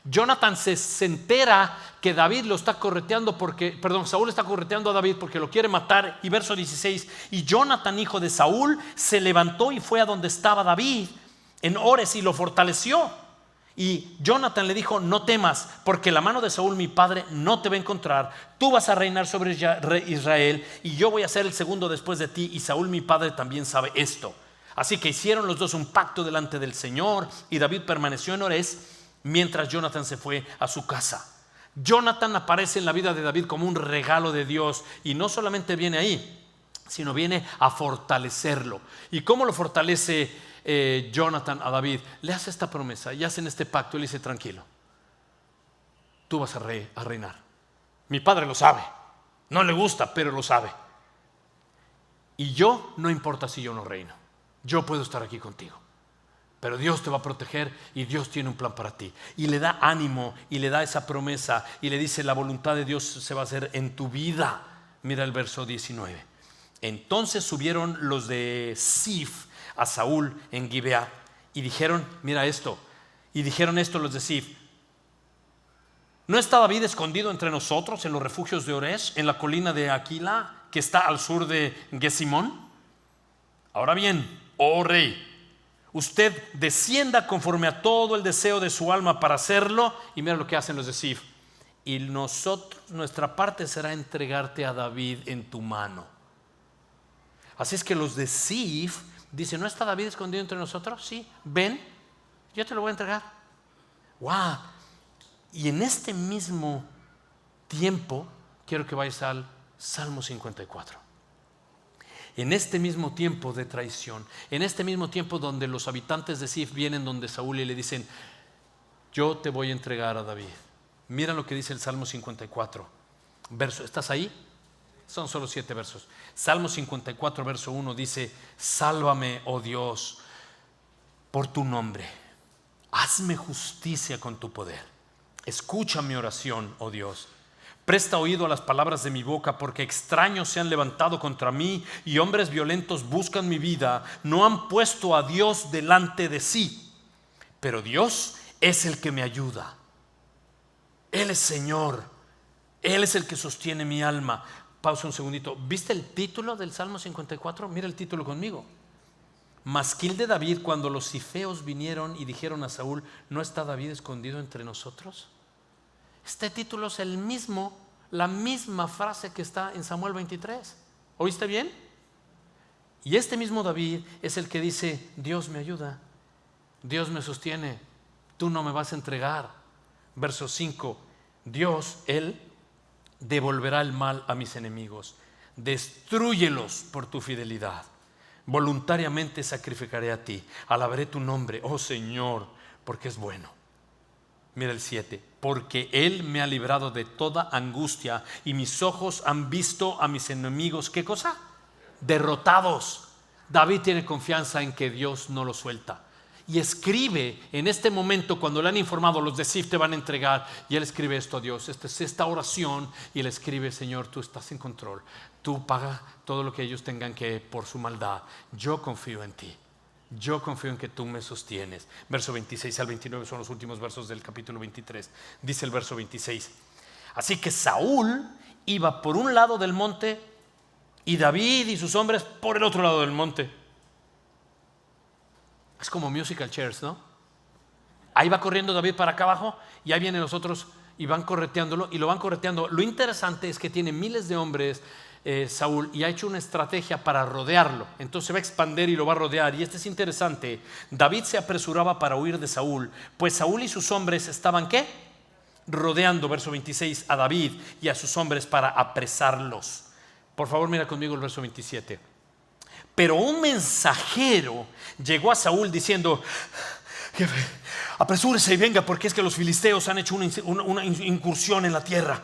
Jonathan se entera que David lo está correteando Saúl está correteando a David porque lo quiere matar. Y verso 16: y Jonathan, hijo de Saúl, se levantó y fue a donde estaba David en Ores y lo fortaleció. Y Jonathan le dijo: no temas, porque la mano de Saúl mi padre no te va a encontrar. Tú vas a reinar sobre Israel, y yo voy a ser el segundo después de ti, y Saúl mi padre también sabe esto. Así que hicieron los dos un pacto delante del Señor, y David permaneció en Orés mientras Jonathan se fue a su casa. Jonathan aparece en la vida de David como un regalo de Dios, y no solamente viene ahí, sino viene a fortalecerlo. ¿Y cómo lo fortalece Jonathan a David? Le hace esta promesa y hacen este pacto. Y le dice: tranquilo, tú vas a reinar. Mi padre lo sabe, no le gusta, pero lo sabe. Y yo, no importa si yo no reino, yo puedo estar aquí contigo, pero Dios te va a proteger, y Dios tiene un plan para ti. Y le da ánimo, y le da esa promesa, y le dice: la voluntad de Dios se va a hacer en tu vida. Mira el verso 19. Entonces subieron los de Sif a Saúl en Gibeá, y dijeron, mira esto, y dijeron esto los de Sif: ¿no está David escondido entre nosotros en los refugios de Orés, en la colina de Aquila, que está al sur de Gesimón? Ahora bien, oh rey, usted descienda conforme a todo el deseo de su alma para hacerlo. Y mira lo que hacen los de Sif: y nosotros, nuestra parte será entregarte a David en tu mano. Así es que los de Sif dicen: ¿no está David escondido entre nosotros? Sí, ven, yo te lo voy a entregar. ¡Wow! Y en este mismo tiempo, quiero que vayas al Salmo 54. En este mismo tiempo de traición, en este mismo tiempo donde los habitantes de Sif vienen donde Saúl y le dicen: yo te voy a entregar a David. Mira lo que dice el Salmo 54. ¿Estás ahí? Son solo 7 versos. Salmo 54, verso 1 dice: sálvame, oh Dios, por tu nombre. Hazme justicia con tu poder. Escucha mi oración, oh Dios. Presta oído a las palabras de mi boca, porque extraños se han levantado contra mí y hombres violentos buscan mi vida. No han puesto a Dios delante de sí, pero Dios es el que me ayuda. Él es Señor, Él es el que sostiene mi alma. Pausa un segundito. ¿Viste el título del Salmo 54? Mira el título conmigo: Masquil de David cuando los sifeos vinieron y dijeron a Saúl: ¿no está David escondido entre nosotros? Este título es la misma frase que está en Samuel 23. ¿Oíste bien? Y este mismo David es el que dice: Dios me ayuda, Dios me sostiene, tú no me vas a entregar. Verso 5: Dios, Él devolverá el mal a mis enemigos, destrúyelos por tu fidelidad. Voluntariamente sacrificaré a ti, alabaré tu nombre, oh Señor, porque es bueno. Mira el 7: porque Él me ha librado de toda angustia, y mis ojos han visto a mis enemigos, ¿qué cosa? Derrotados. David tiene confianza en que Dios no lo suelta, y escribe en este momento, cuando le han informado: los de Sif te van a entregar, y él escribe esto a Dios. Esta es esta oración, y él escribe: Señor, tú estás en control, tú paga todo lo que ellos tengan que por su maldad. Yo confío en ti, yo confío en que tú me sostienes. Verso 26 al 29 son los últimos versos del capítulo 23. Dice el verso 26: así que Saúl iba por un lado del monte, y David y sus hombres por el otro lado del monte. Es como musical chairs, ¿no? Ahí va corriendo David para acá abajo, y ahí vienen los otros y van correteándolo, y lo van correteando. Lo interesante es que tiene miles de hombres Saúl, y ha hecho una estrategia para rodearlo. Entonces se va a expandir y lo va a rodear. Y este es interesante: David se apresuraba para huir de Saúl, pues Saúl y sus hombres estaban ¿qué? Rodeando, verso 26, a David y a sus hombres para apresarlos. Por favor, mira conmigo el verso 27. Pero un mensajero llegó a Saúl diciendo: jefe, apresúrese y venga, porque es que los filisteos han hecho una incursión en la tierra.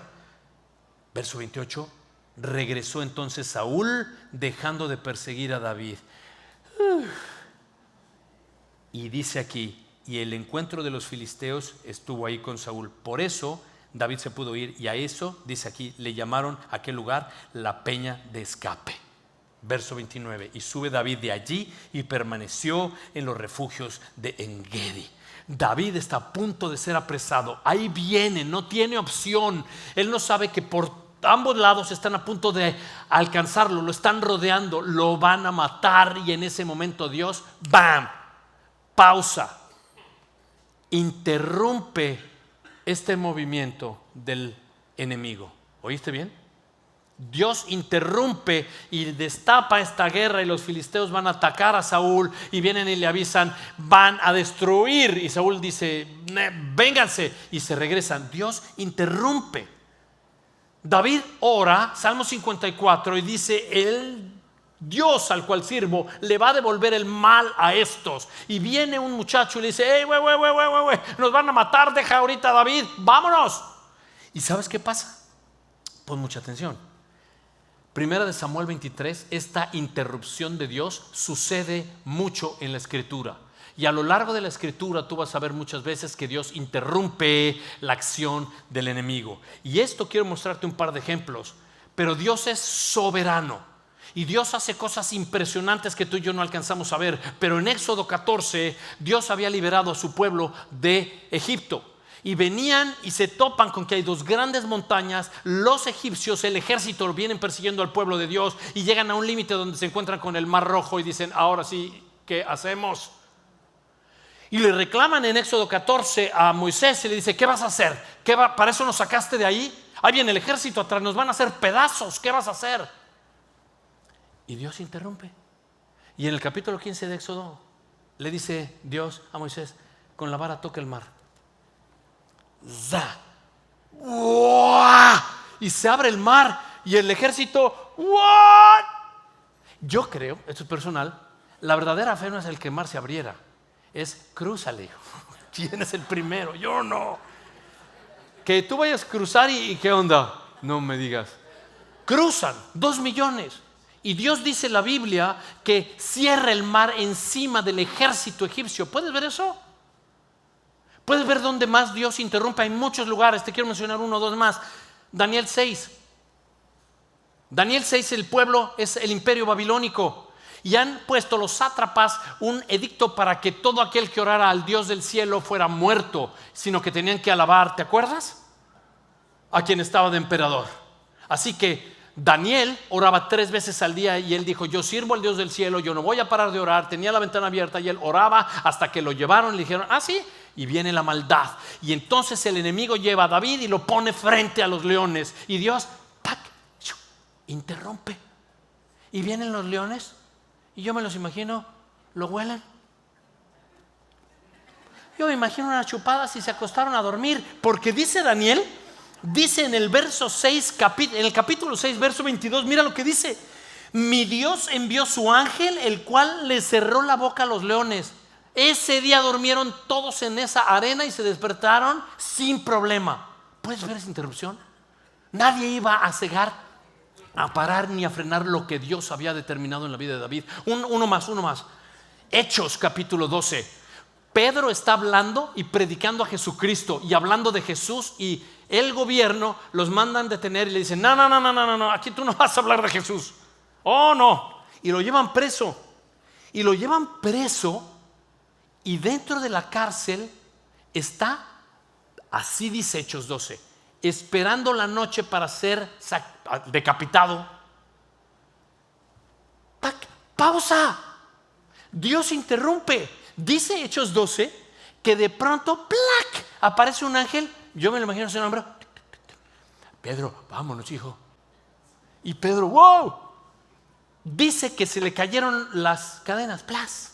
Verso 28: regresó entonces Saúl, dejando de perseguir a David. Y dice aquí: y el encuentro de los filisteos estuvo ahí con Saúl. Por eso David se pudo ir, y a eso, dice aquí, le llamaron a aquel lugar la peña de escape. Verso 29: y sube David de allí y permaneció en los refugios de Engedi. David está a punto de ser apresado. Ahí viene, no tiene opción. Él no sabe que por ambos lados están a punto de alcanzarlo, lo están rodeando, lo van a matar. Y en ese momento Dios, ¡bam!, pausa. interrumpe este movimiento del enemigo. ¿Oíste bien? Dios interrumpe y destapa esta guerra, y los filisteos van a atacar a Saúl y vienen y le avisan: van a destruir. Y Saúl dice: vénganse, y se regresan. Dios interrumpe. David ora, Salmo 54, y dice: el Dios al cual sirvo le va a devolver el mal a estos. Y viene un muchacho y le dice: hey, güey, nos van a matar, deja ahorita a David, vámonos. ¿Y sabes qué pasa? Pon mucha atención. Primera de Samuel 23, esta interrupción de Dios sucede mucho en la Escritura. Y a lo largo de la Escritura tú vas a ver muchas veces que Dios interrumpe la acción del enemigo. Y esto quiero mostrarte un par de ejemplos. Pero Dios es soberano y Dios hace cosas impresionantes que tú y yo no alcanzamos a ver. Pero en Éxodo 14 Dios había liberado a su pueblo de Egipto. Y venían y se topan con que hay dos grandes montañas. Los egipcios, el ejército, vienen persiguiendo al pueblo de Dios y llegan a un límite donde se encuentran con el Mar Rojo y dicen: ahora sí, ¿qué hacemos? Y le reclaman en Éxodo 14 a Moisés y le dice: ¿qué vas a hacer? ¿Para eso nos sacaste de ahí? Ahí viene el ejército atrás, nos van a hacer pedazos, ¿qué vas a hacer? Y Dios interrumpe. Y en el capítulo 15 de Éxodo le dice Dios a Moisés: con la vara toca el mar. ¡Za! ¡Uah! Y se abre el mar y el ejército. ¡What! Yo creo, esto es personal, la verdadera fe no es el que el mar se abriera, es crúzale. ¿Quién es el primero? Yo no. Que tú vayas a cruzar y ¿qué onda? No me digas. Cruzan 2 millones. Y Dios dice en la Biblia que cierra el mar encima del ejército egipcio. ¿Puedes ver eso? ¿Puedes ver dónde más Dios interrumpe? Hay muchos lugares, te quiero mencionar uno o dos más. Daniel 6. Daniel 6, el pueblo es el imperio babilónico. Y han puesto los sátrapas un edicto para que todo aquel que orara al Dios del cielo fuera muerto, sino que tenían que alabar, ¿te acuerdas? A quien estaba de emperador. Así que Daniel oraba 3 veces al día y él dijo: yo sirvo al Dios del cielo, yo no voy a parar de orar. Tenía la ventana abierta y él oraba hasta que lo llevaron y le dijeron: ah, sí. Y viene la maldad. Y entonces el enemigo lleva a David y lo pone frente a los leones. Y Dios, ¡tac!, interrumpe. Y vienen los leones y yo me los imagino, lo huelen. Yo me imagino unas chupadas y se acostaron a dormir. Porque dice Daniel, dice en el verso 6, en el capítulo 6, verso 22, mira lo que dice: mi Dios envió su ángel, el cual le cerró la boca a los leones. Ese día durmieron todos en esa arena y se despertaron sin problema. ¿Puedes ver esa interrupción? Nadie iba a cegar, a parar ni a frenar lo que Dios había determinado en la vida de David. Uno más. Hechos capítulo 12. Pedro está hablando y predicando a Jesucristo y hablando de Jesús, y el gobierno los mandan detener y le dicen: no, aquí tú no vas a hablar de Jesús. Oh, no. Y lo llevan preso. Y dentro de la cárcel está, así dice Hechos 12, esperando la noche para ser decapitado. ¡Tac! ¡Pausa! Dios interrumpe. Dice Hechos 12 que de pronto, ¡plac!, aparece un ángel. Yo me lo imagino ese nombre: Pedro, vámonos, hijo. Y Pedro, ¡wow! Dice que se le cayeron las cadenas, ¡plas!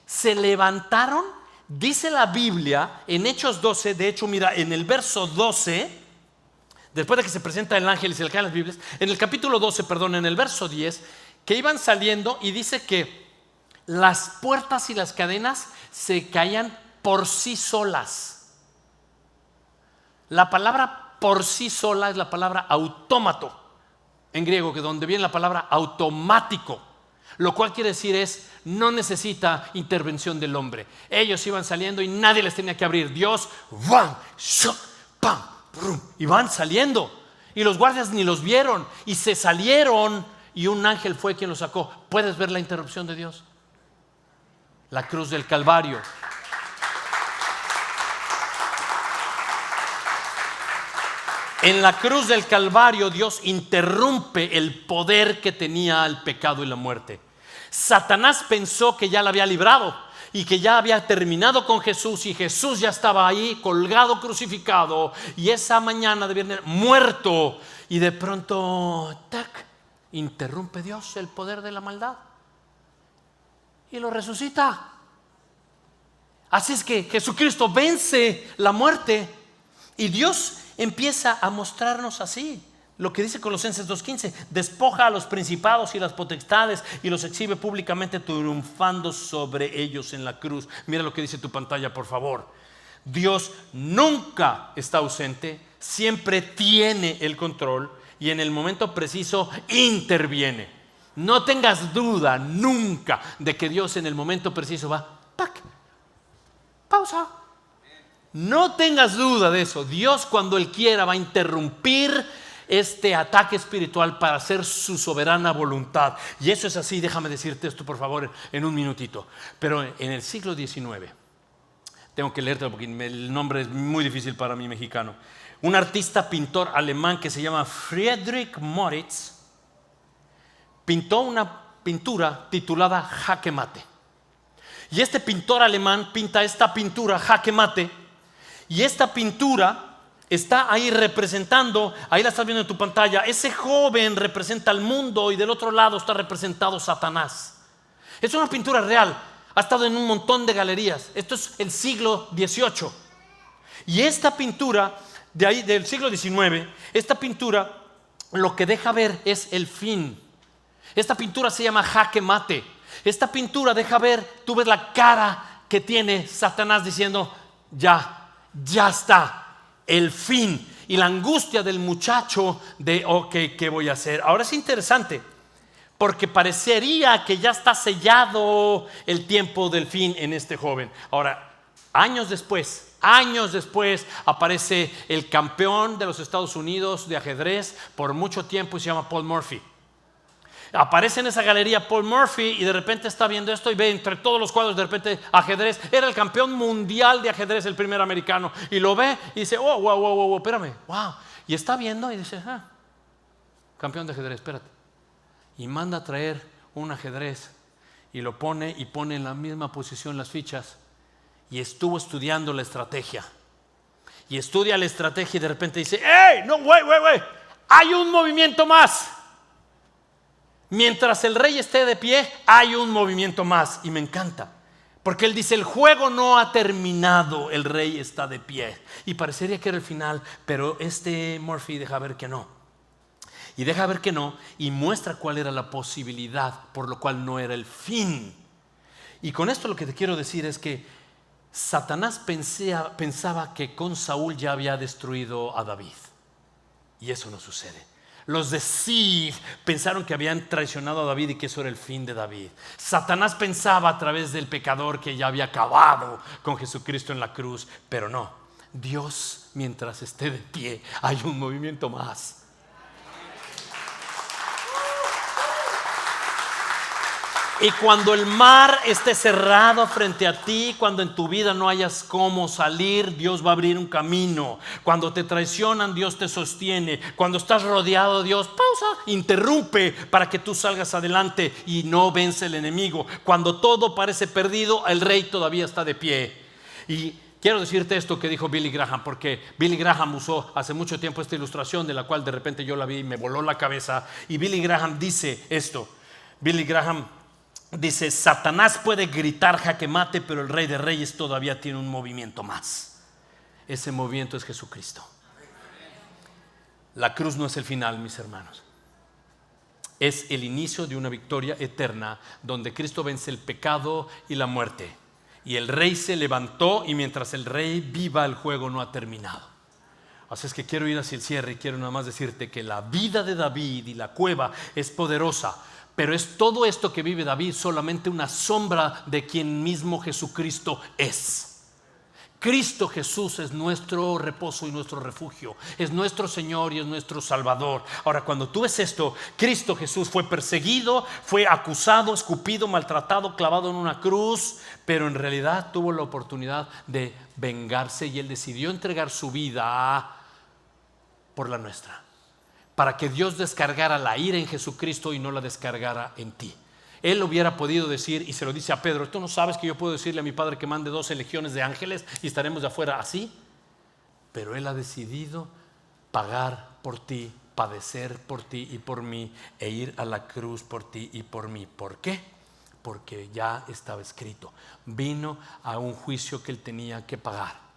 Se levantaron, dice la Biblia en Hechos 12, de hecho mira, en el verso 12, después de que se presenta el ángel y se le caen las Biblias, en el capítulo 12, en el verso 10, que iban saliendo y dice que las puertas y las cadenas se caían por sí solas. La palabra por sí sola es la palabra autómato, en griego, que donde viene la palabra automático. Lo cual quiere decir no necesita intervención del hombre. Ellos iban saliendo y nadie les tenía que abrir. Dios, ¡bam!, ¡shuk!, ¡pam!, ¡brum!, y van saliendo. Y los guardias ni los vieron y se salieron, y un ángel fue quien los sacó. ¿Puedes ver la interrupción de Dios? La cruz del Calvario. En la cruz del Calvario Dios interrumpe el poder que tenía el pecado y la muerte. Satanás pensó que ya la había librado, y que ya había terminado con Jesús y Jesús ya estaba ahí colgado, crucificado, y esa mañana de viernes muerto, y de pronto ¡tac!, interrumpe Dios el poder de la maldad y lo resucita. Así es que Jesucristo vence la muerte y Dios empieza a mostrarnos así lo que dice Colosenses 2:15: despoja a los principados y las potestades y los exhibe públicamente, triunfando sobre ellos en la cruz. Mira lo que dice tu pantalla, por favor. Dios nunca está ausente, siempre tiene el control y en el momento preciso interviene. No tengas duda nunca de que Dios en el momento preciso va, ¡pac!, pausa. No tengas duda de eso. Dios, cuando Él quiera, va a interrumpir este ataque espiritual para hacer su soberana voluntad. Y eso es así. Déjame decirte esto, por favor, en un minutito. Pero en el siglo XIX, tengo que leerte porque el nombre es muy difícil para mí, mexicano. Un artista pintor alemán que se llama Friedrich Moritz pintó una pintura titulada Jaque Mate. Y este pintor alemán pinta esta pintura Jaque Mate, y esta pintura está ahí representando, ahí la estás viendo en tu pantalla, ese joven representa al mundo y del otro lado está representado Satanás. Es una pintura real, ha estado en un montón de galerías. Esto es el siglo XVIII. Y esta pintura de ahí, del siglo XIX, esta pintura lo que deja ver es el fin. Esta pintura se llama Jaque Mate. Esta pintura deja ver, tú ves la cara que tiene Satanás diciendo, ya está, el fin, y la angustia del muchacho de, ok, ¿qué voy a hacer? Ahora es interesante, porque parecería que ya está sellado el tiempo del fin en este joven. Ahora, años después aparece el campeón de los Estados Unidos de ajedrez por mucho tiempo y se llama Paul Morphy. Aparece en esa galería Paul Morphy y de repente está viendo esto y ve entre todos los cuadros de repente ajedrez. Era el campeón mundial de ajedrez, el primer americano, y lo ve y dice, oh, wow, espérame, wow. Y está viendo y dice, campeón de ajedrez, espérate. Y manda a traer un ajedrez y lo pone en la misma posición las fichas, y estuvo estudiando la estrategia. Y estudia la estrategia y de repente dice, ¡hey! No, wait, hay un movimiento más. Mientras el rey esté de pie, hay un movimiento más. Y me encanta, porque él dice, el juego no ha terminado, el rey está de pie. Y parecería que era el final, pero este Murphy deja ver que no. Y deja ver que no, y muestra cuál era la posibilidad, por lo cual no era el fin. Y con esto lo que te quiero decir es que Satanás pensaba que con Saúl ya había destruido a David. Y eso no sucede. Los de Ziph pensaron que habían traicionado a David y que eso era el fin de David. Satanás pensaba a través del pecador que ya había acabado con Jesucristo en la cruz, pero no. Dios, mientras esté de pie, hay un movimiento más. Y cuando el mar esté cerrado frente a ti, cuando en tu vida no hayas cómo salir, Dios va a abrir un camino. Cuando te traicionan, Dios te sostiene. Cuando estás rodeado, Dios pausa, interrumpe para que tú salgas adelante y no vence el enemigo. Cuando todo parece perdido, el rey todavía está de pie. Y quiero decirte esto que dijo Billy Graham, porque Billy Graham usó hace mucho tiempo esta ilustración de la cual de repente yo la vi y me voló la cabeza. Y Billy Graham dice esto. Billy Graham dice, Satanás puede gritar jaque mate, pero el Rey de Reyes todavía tiene un movimiento más. Ese movimiento es Jesucristo. La cruz no es el final, mis hermanos. Es el inicio de una victoria eterna donde Cristo vence el pecado y la muerte. Y el Rey se levantó, y mientras el Rey viva, el juego no ha terminado. Así es que quiero ir hacia el cierre y quiero nada más decirte que la vida de David y la cueva es poderosa. Pero es todo esto que vive David solamente una sombra de quien mismo Jesucristo es. Cristo Jesús es nuestro reposo y nuestro refugio. Es nuestro Señor y es nuestro Salvador. Ahora, cuando tú ves esto, Cristo Jesús fue perseguido, fue acusado, escupido, maltratado, clavado en una cruz, pero en realidad tuvo la oportunidad de vengarse y Él decidió entregar su vida por la nuestra, para que Dios descargara la ira en Jesucristo y no la descargara en ti. Él hubiera podido decir, y se lo dice a Pedro: ¿tú no sabes que yo puedo decirle a mi Padre que mande 12 legiones de ángeles y estaremos de afuera así? Pero Él ha decidido pagar por ti, padecer por ti y por mí, e ir a la cruz por ti y por mí. ¿Por qué? Porque ya estaba escrito. Vino a un juicio que Él tenía que pagar.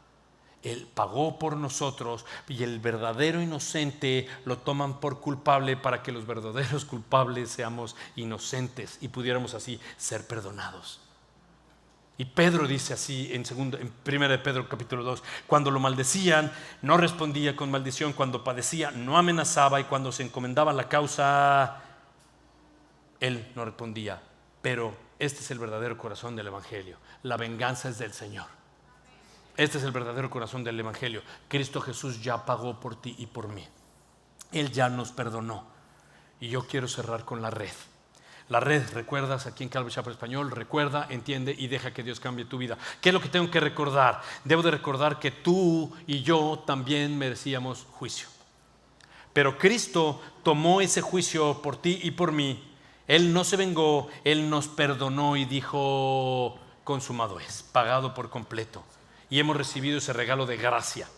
Él pagó por nosotros, y el verdadero inocente lo toman por culpable para que los verdaderos culpables seamos inocentes y pudiéramos así ser perdonados. Y Pedro dice así en 1 de Pedro capítulo 2: cuando lo maldecían, no respondía con maldición; cuando padecía, no amenazaba; y cuando se encomendaba la causa, él no respondía. Pero este es el verdadero corazón del evangelio: la venganza es del Señor. Este es el verdadero corazón del evangelio. Cristo Jesús ya pagó por ti y por mí. Él ya nos perdonó. Y yo quiero cerrar con la red. La red, ¿recuerdas? Aquí en Calvary Chapel Español: recuerda, entiende y deja que Dios cambie tu vida. ¿Qué es lo que tengo que recordar? Debo de recordar que tú y yo también merecíamos juicio. Pero Cristo tomó ese juicio por ti y por mí. Él no se vengó, Él nos perdonó y dijo: consumado es, pagado por completo. Y hemos recibido ese regalo de gracia.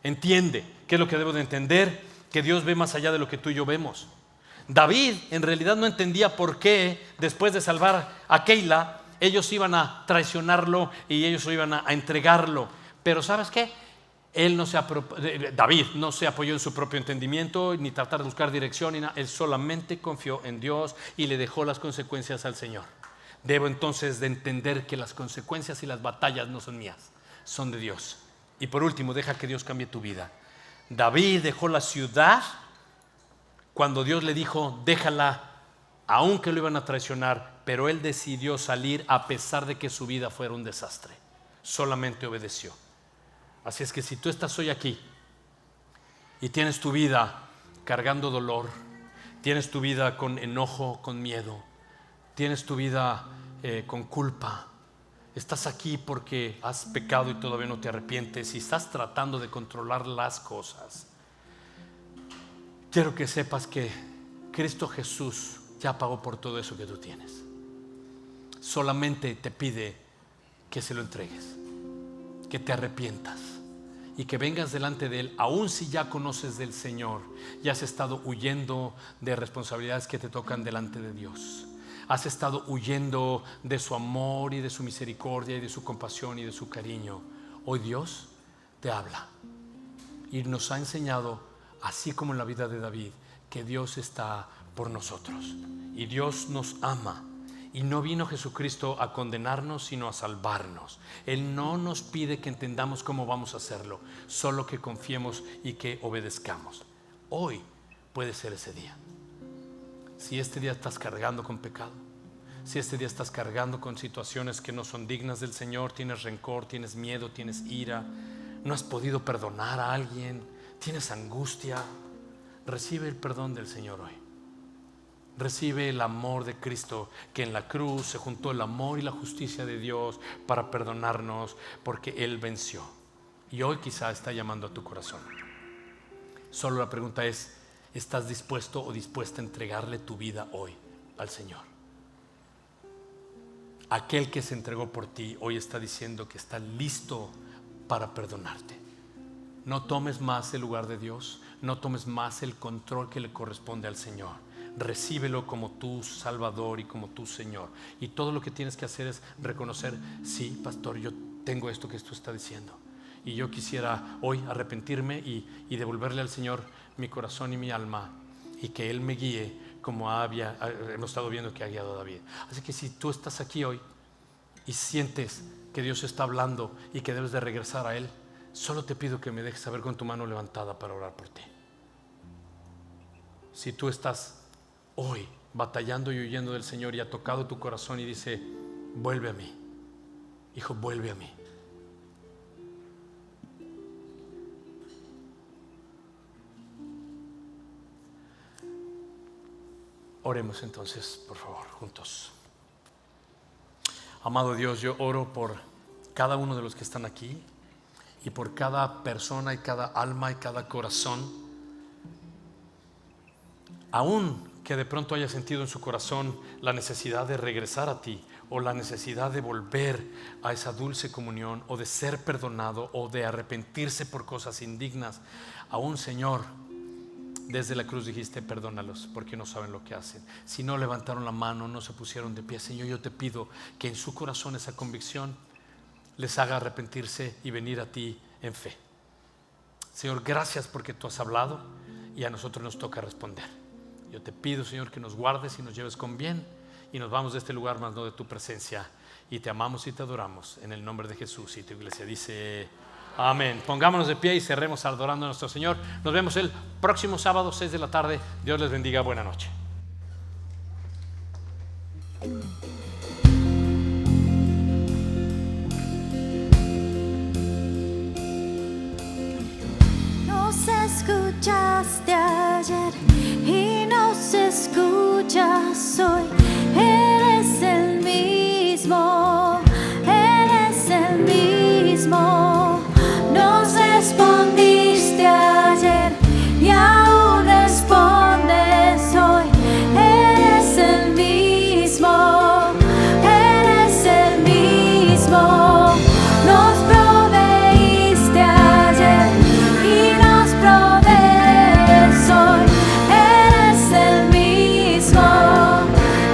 Entiende, ¿qué es lo que debo de entender? Que Dios ve más allá de lo que tú y yo vemos. David en realidad no entendía por qué, después de salvar a Keila, ellos iban a traicionarlo y ellos iban a entregarlo. Pero ¿sabes qué? David no se apoyó en su propio entendimiento ni tratar de buscar dirección ni nada. Él solamente confió en Dios y le dejó las consecuencias al Señor. Debo entonces de entender que las consecuencias y las batallas no son mías, son de Dios. Y por último, deja que Dios cambie tu vida. David dejó la ciudad cuando Dios le dijo: déjala, aunque lo iban a traicionar. Pero él decidió salir a pesar de que su vida fuera un desastre. Solamente obedeció. Así es que si tú estás hoy aquí y tienes tu vida cargando dolor, tienes tu vida con enojo, con miedo, tienes tu vida con culpa, estás aquí porque has pecado y todavía no te arrepientes y estás tratando de controlar las cosas, quiero que sepas que Cristo Jesús ya pagó por todo eso que tú tienes. Solamente te pide que se lo entregues, que te arrepientas y que vengas delante de Él, aun si ya conoces del Señor y has estado huyendo de responsabilidades que te tocan delante de Dios. Has estado huyendo de su amor y de su misericordia y de su compasión y de su cariño. Hoy Dios te habla y nos ha enseñado, así como en la vida de David, que Dios está por nosotros y Dios nos ama. Y no vino Jesucristo a condenarnos, sino a salvarnos. Él no nos pide que entendamos cómo vamos a hacerlo, solo que confiemos y que obedezcamos. Hoy puede ser ese día. Si este día estás cargando con pecado, si este día estás cargando con situaciones que no son dignas del Señor, tienes rencor, tienes miedo, tienes ira, no has podido perdonar a alguien, tienes angustia, recibe el perdón del Señor hoy. Recibe el amor de Cristo, que en la cruz se juntó el amor y la justicia de Dios para perdonarnos, porque Él venció. Y hoy quizá está llamando a tu corazón. Solo la pregunta es: ¿estás dispuesto o dispuesta a entregarle tu vida hoy al Señor? Aquel que se entregó por ti hoy está diciendo que está listo para perdonarte. No tomes más el lugar de Dios, no tomes más el control que le corresponde al Señor. Recíbelo como tu Salvador y como tu Señor. Y todo lo que tienes que hacer es reconocer: sí, pastor, yo tengo esto que tú estás diciendo. Y yo quisiera hoy arrepentirme y devolverle al Señor mi corazón y mi alma, y que Él me guíe como hemos estado viendo que ha guiado a David. Así que si tú estás aquí hoy y sientes que Dios está hablando y que debes de regresar a Él, solo te pido que me dejes saber con tu mano levantada para orar por ti. Si tú estás hoy batallando y huyendo del Señor y ha tocado tu corazón y dice: vuelve a mí, hijo, vuelve a mí. Oremos entonces, por favor, juntos. Amado Dios, yo oro por cada uno de los que están aquí y por cada persona y cada alma y cada corazón, aún que de pronto haya sentido en su corazón la necesidad de regresar a ti, o la necesidad de volver a esa dulce comunión, o de ser perdonado, o de arrepentirse por cosas indignas, aún, Señor, desde la cruz dijiste: perdónalos porque no saben lo que hacen. Si no levantaron la mano, no se pusieron de pie, Señor, yo te pido que en su corazón esa convicción les haga arrepentirse y venir a ti en fe. Señor, gracias porque tú has hablado y a nosotros nos toca responder. Yo te pido, Señor, que nos guardes y nos lleves con bien, y nos vamos de este lugar, más no de tu presencia, y te amamos y te adoramos en el nombre de Jesús. Y tu iglesia dice: amén. Pongámonos de pie y cerremos adorando a nuestro Señor. Nos vemos el próximo sábado, 6 de la tarde. Dios les bendiga. Buena noche. Nos escuchaste ayer y nos escuchas hoy. Eres el mismo, eres el mismo. Nos respondiste ayer y aún respondes hoy. Eres el mismo, eres el mismo. Nos proveíste ayer y nos provees hoy. Eres el mismo,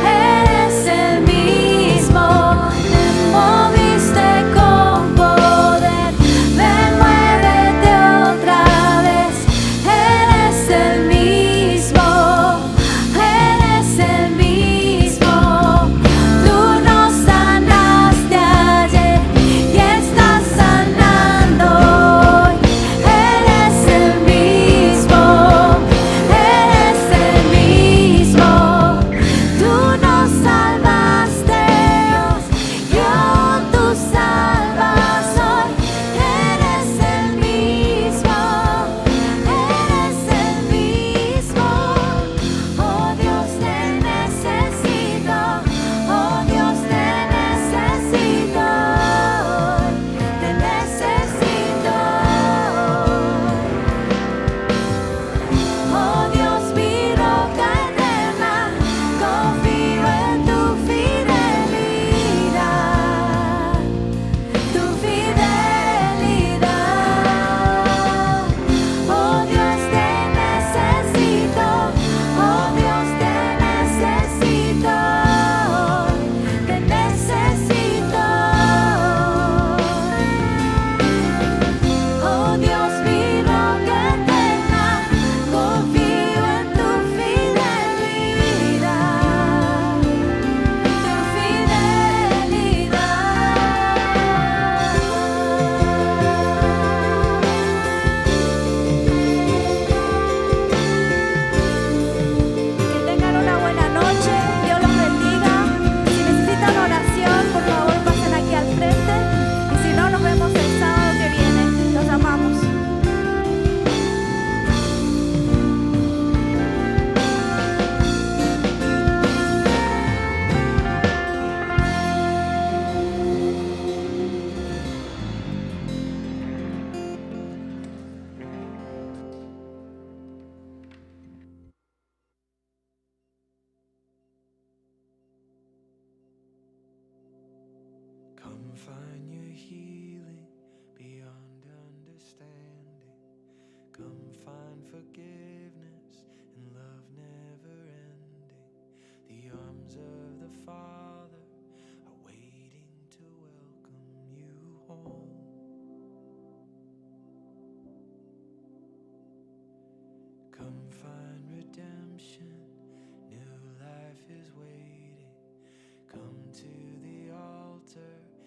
eres el mismo. Te moviste con poder, ven, muévete otra vez. Eres el mismo, eres el mismo. Tú nos sanaste ayer y estás sanando hoy. Eres el mismo, eres el mismo. Tú nos salvaste y aún tú salvas hoy. Eres el mismo, eres el mismo. Oh Dios, te necesito, oh Dios, te necesito hoy, te necesito. Oh Dios, mi roca eterna, confío en tu fidelidad, tu fidelidad. Oh Dios, te necesito, oh Dios, te necesito, te necesito. Oh Dios, mi roca eterna, confío en tu fidelidad, tu fidelidad. Que tengan una buena noche, Dios los bendiga. Si necesitan oración, por favor pasen aquí al frente, y si no, nos vemos el sábado que viene. Los amamos. Come find your healing beyond understanding. Come find forgiveness and love never ending. The arms of the Father are waiting to welcome you home. Come find redemption, new life is waiting. Come to